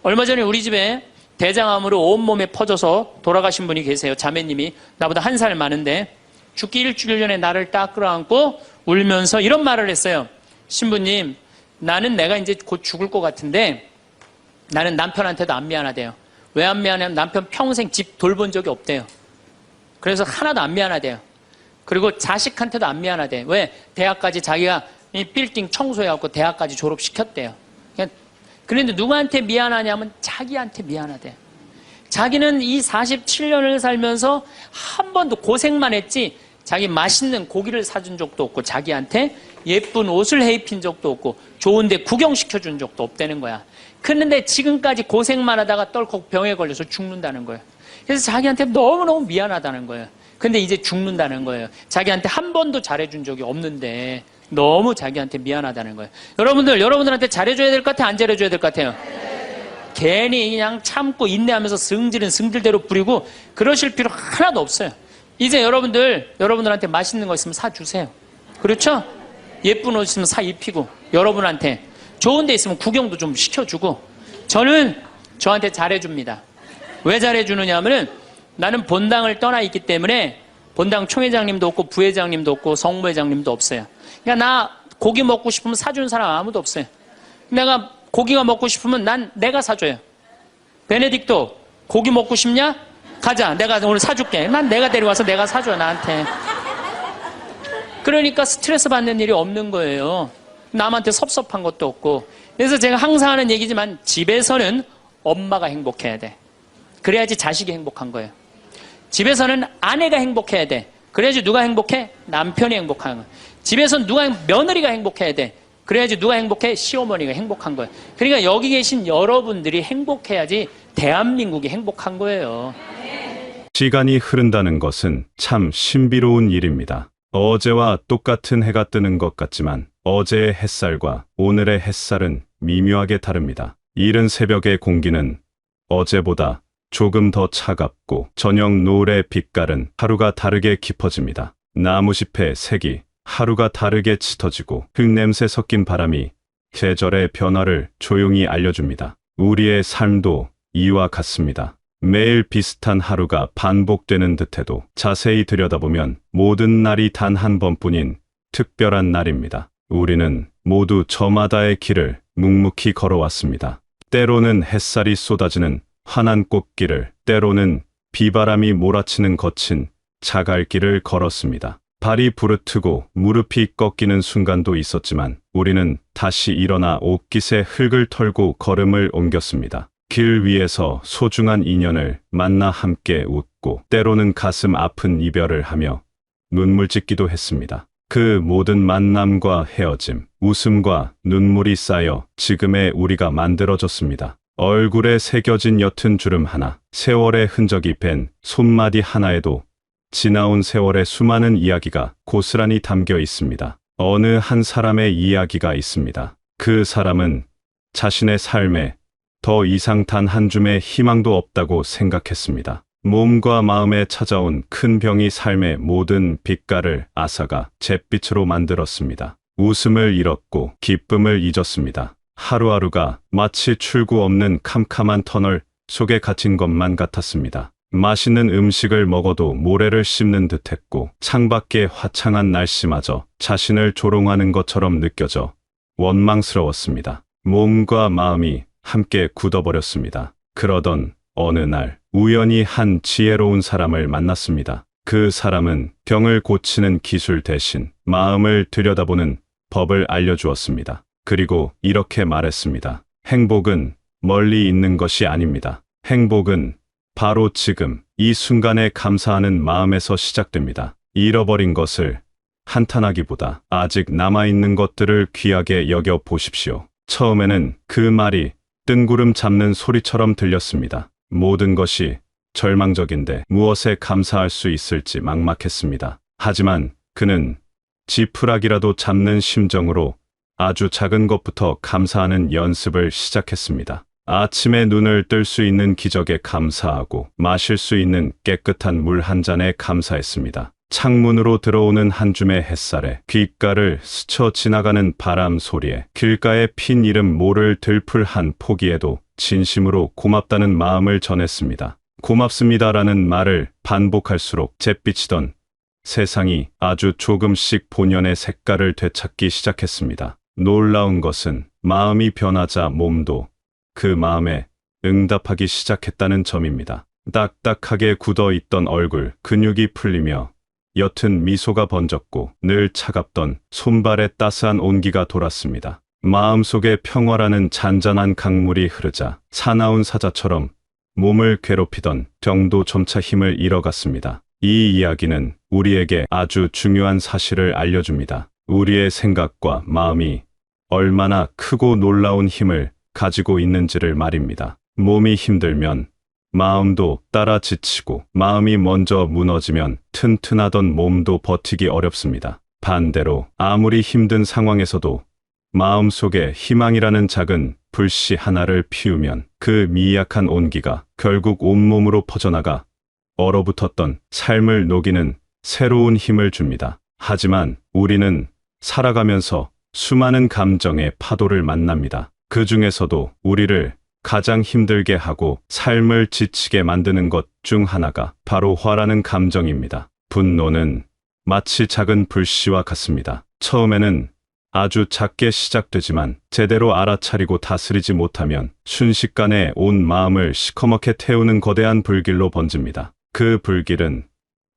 S1: 얼마 전에 우리 집에 대장암으로 온몸에 퍼져서 돌아가신 분이 계세요. 자매님이 나보다 1살 많은데 죽기 일주일 전에 나를 딱 끌어안고 울면서 이런 말을 했어요. 신부님, 나는 내가 이제 곧 죽을 것 같은데 나는 남편한테도 안 미안하대요. 왜 안 미안해요? 남편 평생 집 돌본 적이 없대요. 그래서 하나도 안 미안하대요. 그리고 자식한테도 안 미안하대요. 왜? 대학까지 자기가 이 빌딩 청소해갖고 대학까지 졸업시켰대요. 그런데 누구한테 미안하냐면 자기한테 미안하대요. 자기는 이 47년을 살면서 한 번도 고생만 했지 자기 맛있는 고기를 사준 적도 없고 자기한테 예쁜 옷을 해입힌 적도 없고 좋은데 구경시켜준 적도 없다는 거야. 그런데 지금까지 고생만 하다가 떨컥 병에 걸려서 죽는다는 거예요. 그래서 자기한테 너무너무 미안하다는 거예요. 근데 이제 죽는다는 거예요. 자기한테 한 번도 잘해준 적이 없는데 너무 자기한테 미안하다는 거예요. 여러분들한테 잘해줘야 될 것 같아요? 안 잘해줘야 될 것 같아요? 괜히 그냥 참고 인내하면서 승질은 승질대로 부리고 그러실 필요 하나도 없어요. 이제 여러분들한테 맛있는 거 있으면 사주세요. 그렇죠? 예쁜 옷 있으면 사 입히고, 여러분한테 좋은 데 있으면 구경도 좀 시켜주고, 저는 저한테 잘해줍니다. 왜 잘해주느냐 하면은 나는 본당을 떠나 있기 때문에 본당 총회장님도 없고 부회장님도 없고 성모회장님도 없어요. 그러니까 나 고기 먹고 싶으면 사주는 사람 아무도 없어요. 내가 고기가 먹고 싶으면 내가 사줘요. 베네딕토 고기 먹고 싶냐? 가자. 내가 오늘 사줄게. 난 내가 데려와서 내가 사줘 나한테. 그러니까 스트레스 받는 일이 없는 거예요. 남한테 섭섭한 것도 없고. 그래서 제가 항상 하는 얘기지만 집에서는 엄마가 행복해야 돼. 그래야지 자식이 행복한 거예요. 집에서는 아내가 행복해야 돼. 그래야지 누가 행복해? 남편이 행복한 거예요. 집에서는 며느리가 행복해야 돼. 그래야지 누가 행복해? 시어머니가 행복한 거예요. 그러니까 여기 계신 여러분들이 행복해야지 대한민국이 행복한 거예요.
S2: 시간이 흐른다는 것은 참 신비로운 일입니다. 어제와 똑같은 해가 뜨는 것 같지만 어제의 햇살과 오늘의 햇살은 미묘하게 다릅니다. 이른 새벽의 공기는 어제보다 조금 더 차갑고 저녁 노을의 빛깔은 하루가 다르게 깊어집니다. 나무잎의 색이 하루가 다르게 짙어지고 흙냄새 섞인 바람이 계절의 변화를 조용히 알려줍니다. 우리의 삶도 이와 같습니다. 매일 비슷한 하루가 반복되는 듯해도 자세히 들여다보면 모든 날이 단 한 번뿐인 특별한 날입니다. 우리는 모두 저마다의 길을 묵묵히 걸어왔습니다. 때로는 햇살이 쏟아지는 환한 꽃길을, 때로는 비바람이 몰아치는 거친 자갈길을 걸었습니다. 발이 부르트고 무릎이 꺾이는 순간도 있었지만 우리는 다시 일어나 옷깃에 흙을 털고 걸음을 옮겼습니다. 길 위에서 소중한 인연을 만나 함께 웃고 때로는 가슴 아픈 이별을 하며 눈물 짓기도 했습니다. 그 모든 만남과 헤어짐, 웃음과 눈물이 쌓여 지금의 우리가 만들어졌습니다. 얼굴에 새겨진 옅은 주름 하나, 세월의 흔적이 밴 손마디 하나에도 지나온 세월의 수많은 이야기가 고스란히 담겨 있습니다. 어느 한 사람의 이야기가 있습니다. 그 사람은 자신의 삶에 더 이상 단 한 줌의 희망도 없다고 생각했습니다. 몸과 마음에 찾아온 큰 병이 삶의 모든 빛깔을 앗아가 잿빛으로 만들었습니다. 웃음을 잃었고 기쁨을 잊었습니다. 하루하루가 마치 출구 없는 캄캄한 터널 속에 갇힌 것만 같았습니다. 맛있는 음식을 먹어도 모래를 씹는 듯했고 창밖의 화창한 날씨마저 자신을 조롱하는 것처럼 느껴져 원망스러웠습니다. 몸과 마음이 함께 굳어버렸습니다. 그러던 어느 날 우연히 한 지혜로운 사람을 만났습니다. 그 사람은 병을 고치는 기술 대신 마음을 들여다보는 법을 알려주었습니다. 그리고 이렇게 말했습니다. 행복은 멀리 있는 것이 아닙니다. 행복은 바로 지금 이 순간에 감사하는 마음에서 시작됩니다. 잃어버린 것을 한탄하기보다 아직 남아있는 것들을 귀하게 여겨 보십시오. 처음에는 그 말이 뜬구름 잡는 소리처럼 들렸습니다. 모든 것이 절망적인데 무엇에 감사할 수 있을지 막막했습니다. 하지만 그는 지푸라기라도 잡는 심정으로 아주 작은 것부터 감사하는 연습을 시작했습니다. 아침에 눈을 뜰 수 있는 기적에 감사하고 마실 수 있는 깨끗한 물 한 잔에 감사했습니다. 창문으로 들어오는 한 줌의 햇살에, 귓가를 스쳐 지나가는 바람 소리에, 길가에 핀 이름 모를 들풀 한 포기에도 진심으로 고맙다는 마음을 전했습니다. 고맙습니다라는 말을 반복할수록 잿빛이던 세상이 아주 조금씩 본연의 색깔을 되찾기 시작했습니다. 놀라운 것은 마음이 변하자 몸도 그 마음에 응답하기 시작했다는 점입니다. 딱딱하게 굳어있던 얼굴, 근육이 풀리며 옅은 미소가 번졌고 늘 차갑던 손발에 따스한 온기가 돌았습니다. 마음속에 평화라는 잔잔한 강물이 흐르자 사나운 사자처럼 몸을 괴롭히던 병도 점차 힘을 잃어갔습니다. 이 이야기는 우리에게 아주 중요한 사실을 알려줍니다. 우리의 생각과 마음이 얼마나 크고 놀라운 힘을 가지고 있는지를 말입니다. 몸이 힘들면 마음도 따라 지치고, 마음이 먼저 무너지면 튼튼하던 몸도 버티기 어렵습니다. 반대로 아무리 힘든 상황에서도 마음속에 희망이라는 작은 불씨 하나를 피우면 그 미약한 온기가 결국 온몸으로 퍼져나가 얼어붙었던 삶을 녹이는 새로운 힘을 줍니다. 하지만 우리는 살아가면서 수많은 감정의 파도를 만납니다. 그 중에서도 우리를 가장 힘들게 하고 삶을 지치게 만드는 것 중 하나가 바로 화라는 감정입니다. 분노는 마치 작은 불씨와 같습니다. 처음에는 아주 작게 시작되지만 제대로 알아차리고 다스리지 못하면 순식간에 온 마음을 시커멓게 태우는 거대한 불길로 번집니다. 그 불길은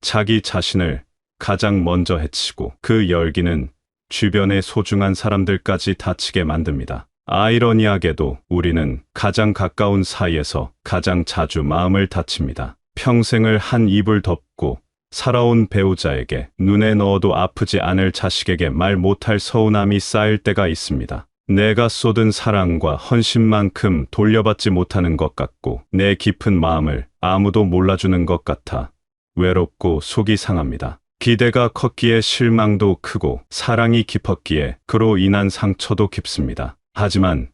S2: 자기 자신을 가장 먼저 해치고, 그 열기는 주변의 소중한 사람들까지 다치게 만듭니다. 아이러니하게도 우리는 가장 가까운 사이에서 가장 자주 마음을 다칩니다. 평생을 한 입을 덮고 살아온 배우자에게, 눈에 넣어도 아프지 않을 자식에게 말 못할 서운함이 쌓일 때가 있습니다. 내가 쏟은 사랑과 헌신만큼 돌려받지 못하는 것 같고, 내 깊은 마음을 아무도 몰라주는 것 같아 외롭고 속이 상합니다. 기대가 컸기에 실망도 크고, 사랑이 깊었기에 그로 인한 상처도 깊습니다. 하지만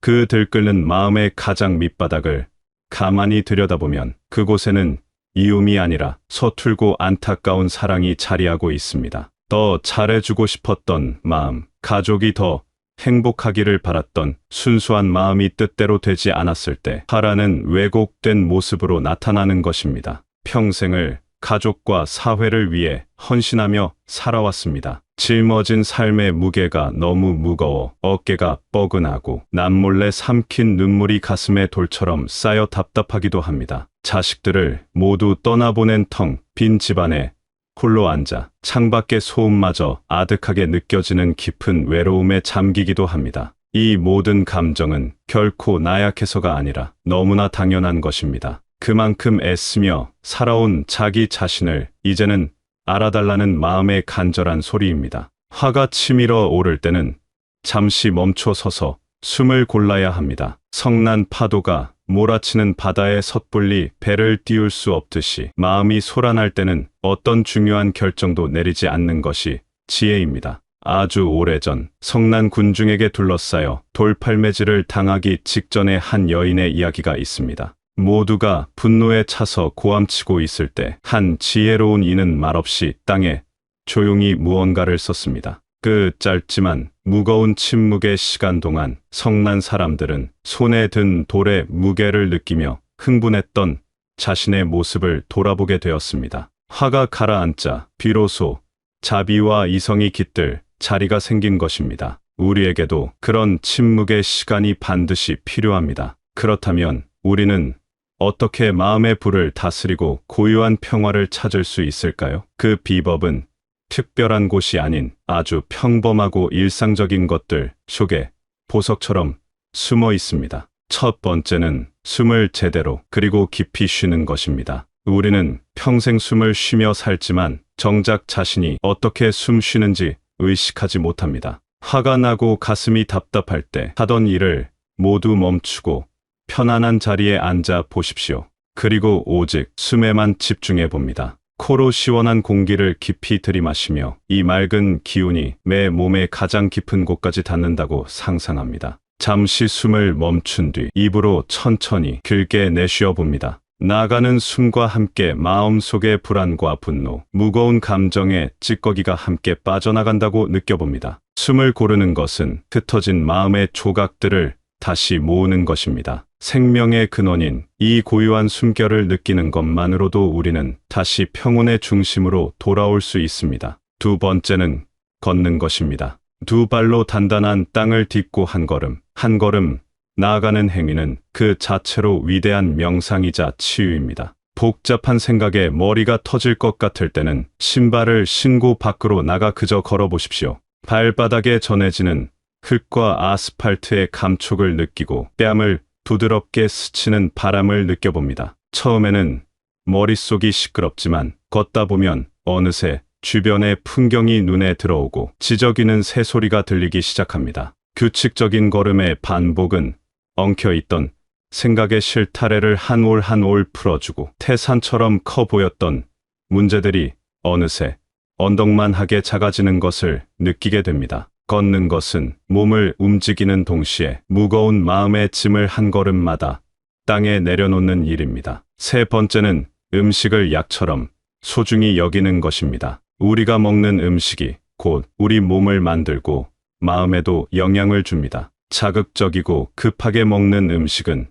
S2: 그 들끓는 마음의 가장 밑바닥을 가만히 들여다보면 그곳에는 이움이 아니라 서툴고 안타까운 사랑이 자리하고 있습니다. 더 잘해주고 싶었던 마음, 가족이 더 행복하기를 바랐던 순수한 마음이 뜻대로 되지 않았을 때 화라는 왜곡된 모습으로 나타나는 것입니다. 평생을 가족과 사회를 위해 헌신하며 살아왔습니다. 짊어진 삶의 무게가 너무 무거워 어깨가 뻐근하고 남몰래 삼킨 눈물이 가슴에 돌처럼 쌓여 답답하기도 합니다. 자식들을 모두 떠나보낸 텅 빈 집안에 홀로 앉아 창밖의 소음마저 아득하게 느껴지는 깊은 외로움에 잠기기도 합니다. 이 모든 감정은 결코 나약해서가 아니라 너무나 당연한 것입니다. 그만큼 애쓰며 살아온 자기 자신을 이제는 알아달라는 마음의 간절한 소리입니다. 화가 치밀어 오를 때는 잠시 멈춰 서서 숨을 골라야 합니다. 성난 파도가 몰아치는 바다에 섣불리 배를 띄울 수 없듯이 마음이 소란할 때는 어떤 중요한 결정도 내리지 않는 것이 지혜입니다. 아주 오래전 성난 군중에게 둘러싸여 돌팔매질을 당하기 직전의 한 여인의 이야기가 있습니다. 모두가 분노에 차서 고함치고 있을 때 한 지혜로운 이는 말없이 땅에 조용히 무언가를 썼습니다. 그 짧지만 무거운 침묵의 시간 동안 성난 사람들은 손에 든 돌의 무게를 느끼며 흥분했던 자신의 모습을 돌아보게 되었습니다. 화가 가라앉자 비로소 자비와 이성이 깃들 자리가 생긴 것입니다. 우리에게도 그런 침묵의 시간이 반드시 필요합니다. 그렇다면 우리는 어떻게 마음의 불을 다스리고 고유한 평화를 찾을 수 있을까요? 그 비법은 특별한 곳이 아닌 아주 평범하고 일상적인 것들 속에 보석처럼 숨어 있습니다. 첫 번째는 숨을 제대로 그리고 깊이 쉬는 것입니다. 우리는 평생 숨을 쉬며 살지만 정작 자신이 어떻게 숨 쉬는지 의식하지 못합니다. 화가 나고 가슴이 답답할 때 하던 일을 모두 멈추고 편안한 자리에 앉아 보십시오. 그리고 오직 숨에만 집중해 봅니다. 코로 시원한 공기를 깊이 들이마시며 이 맑은 기운이 내 몸의 가장 깊은 곳까지 닿는다고 상상합니다. 잠시 숨을 멈춘 뒤 입으로 천천히 길게 내쉬어 봅니다. 나가는 숨과 함께 마음속의 불안과 분노, 무거운 감정의 찌꺼기가 함께 빠져나간다고 느껴봅니다. 숨을 고르는 것은 흩어진 마음의 조각들을 다시 모으는 것입니다. 생명의 근원인 이 고유한 숨결을 느끼는 것만으로도 우리는 다시 평온의 중심으로 돌아올 수 있습니다. 두 번째는 걷는 것입니다. 두 발로 단단한 땅을 딛고 한 걸음 나아가는 행위는 그 자체로 위대한 명상이자 치유입니다. 복잡한 생각에 머리가 터질 것 같을 때는 신발을 신고 밖으로 나가 그저 걸어보십시오. 발바닥에 전해지는 흙과 아스팔트의 감촉을 느끼고 뺨을 부드럽게 스치는 바람을 느껴봅니다. 처음에는 머릿속이 시끄럽지만 걷다 보면 어느새 주변의 풍경이 눈에 들어오고 지저귀는 새소리가 들리기 시작합니다. 규칙적인 걸음의 반복은 엉켜있던 생각의 실타래를 한 올 한 올 풀어주고 태산처럼 커 보였던 문제들이 어느새 언덕만하게 작아지는 것을 느끼게 됩니다. 걷는 것은 몸을 움직이는 동시에 무거운 마음의 짐을 한 걸음마다 땅에 내려놓는 일입니다. 세 번째는 음식을 약처럼 소중히 여기는 것입니다. 우리가 먹는 음식이 곧 우리 몸을 만들고 마음에도 영향을 줍니다. 자극적이고 급하게 먹는 음식은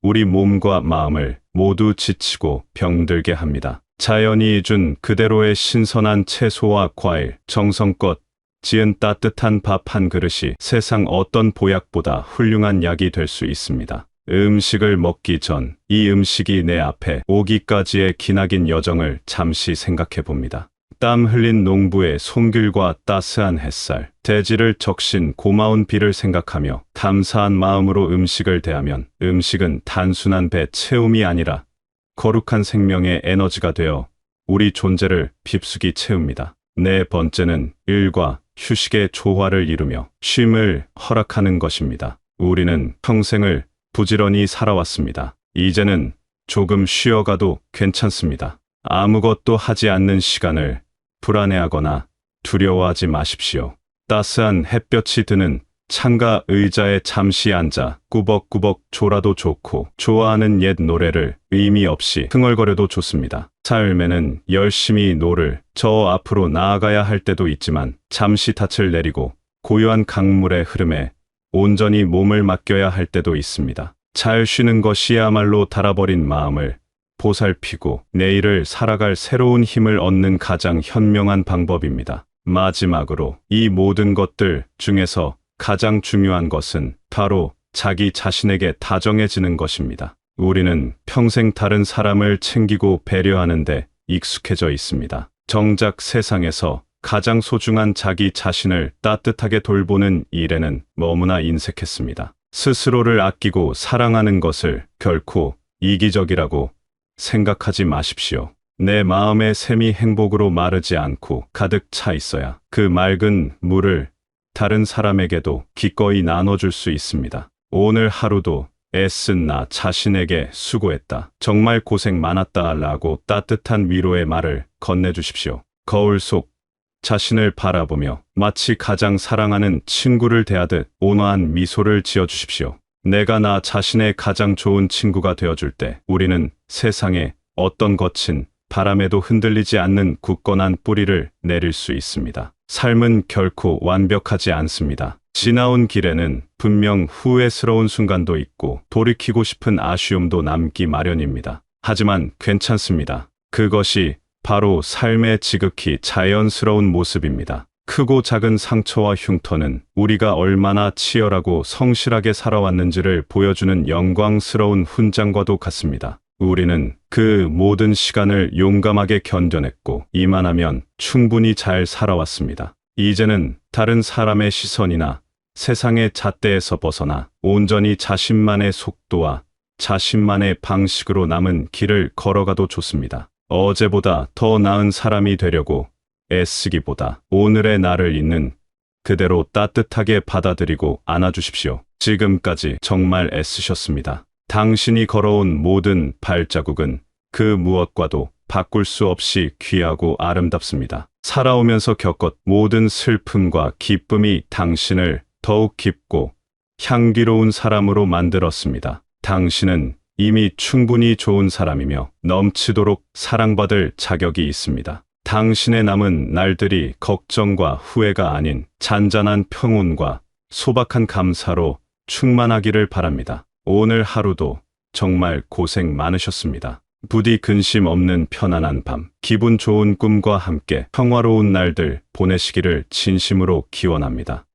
S2: 우리 몸과 마음을 모두 지치고 병들게 합니다. 자연이 준 그대로의 신선한 채소와 과일, 정성껏 지은 따뜻한 밥 한 그릇이 세상 어떤 보약보다 훌륭한 약이 될 수 있습니다. 음식을 먹기 전 이 음식이 내 앞에 오기까지의 기나긴 여정을 잠시 생각해 봅니다. 땀 흘린 농부의 손길과 따스한 햇살, 대지를 적신 고마운 비를 생각하며 감사한 마음으로 음식을 대하면 음식은 단순한 배 채움이 아니라 거룩한 생명의 에너지가 되어 우리 존재를 깊숙이 채웁니다. 네 번째는 일과 휴식의 조화를 이루며 쉼을 허락하는 것입니다. 우리는 평생을 부지런히 살아왔습니다. 이제는 조금 쉬어가도 괜찮습니다. 아무것도 하지 않는 시간을 불안해하거나 두려워하지 마십시오. 따스한 햇볕이 드는 창가 의자에 잠시 앉아 꾸벅꾸벅 졸아도 좋고 좋아하는 옛 노래를 의미 없이 흥얼거려도 좋습니다. 삶에는 열심히 노를 저 앞으로 나아가야 할 때도 있지만 잠시 닻을 내리고 고요한 강물의 흐름에 온전히 몸을 맡겨야 할 때도 있습니다. 잘 쉬는 것이야말로 닳아버린 마음을 보살피고 내일을 살아갈 새로운 힘을 얻는 가장 현명한 방법입니다. 마지막으로 이 모든 것들 중에서 가장 중요한 것은 바로 자기 자신에게 다정해지는 것입니다. 우리는 평생 다른 사람을 챙기고 배려하는데 익숙해져 있습니다. 정작 세상에서 가장 소중한 자기 자신을 따뜻하게 돌보는 일에는 너무나 인색했습니다. 스스로를 아끼고 사랑하는 것을 결코 이기적이라고 생각하지 마십시오. 내 마음의 샘이 행복으로 마르지 않고 가득 차 있어야 그 맑은 물을 다른 사람에게도 기꺼이 나눠줄 수 있습니다. 오늘 하루도 애쓴 나 자신에게 수고했다. 정말 고생 많았다 라고 따뜻한 위로의 말을 건네주십시오. 거울 속 자신을 바라보며 마치 가장 사랑하는 친구를 대하듯 온화한 미소를 지어주십시오. 내가 나 자신의 가장 좋은 친구가 되어줄 때 우리는 세상에 어떤 거친 바람에도 흔들리지 않는 굳건한 뿌리를 내릴 수 있습니다. 삶은 결코 완벽하지 않습니다. 지나온 길에는 분명 후회스러운 순간도 있고 돌이키고 싶은 아쉬움도 남기 마련입니다. 하지만 괜찮습니다. 그것이 바로 삶의 지극히 자연스러운 모습입니다. 크고 작은 상처와 흉터는 우리가 얼마나 치열하고 성실하게 살아왔는지를 보여주는 영광스러운 훈장과도 같습니다. 우리는 그 모든 시간을 용감하게 견뎌냈고 이만하면 충분히 잘 살아왔습니다. 이제는 다른 사람의 시선이나 세상의 잣대에서 벗어나 온전히 자신만의 속도와 자신만의 방식으로 남은 길을 걸어가도 좋습니다. 어제보다 더 나은 사람이 되려고 애쓰기보다 오늘의 나를 있는 그대로 따뜻하게 받아들이고 안아주십시오. 지금까지 정말 애쓰셨습니다. 당신이 걸어온 모든 발자국은 그 무엇과도 바꿀 수 없이 귀하고 아름답습니다. 살아오면서 겪었 모든 슬픔과 기쁨이 당신을 더욱 깊고 향기로운 사람으로 만들었습니다. 당신은 이미 충분히 좋은 사람이며 넘치도록 사랑받을 자격이 있습니다. 당신의 남은 날들이 걱정과 후회가 아닌 잔잔한 평온과 소박한 감사로 충만하기를 바랍니다. 오늘 하루도 정말 고생 많으셨습니다. 부디 근심 없는 편안한 밤, 기분 좋은 꿈과 함께 평화로운 날들 보내시기를 진심으로 기원합니다.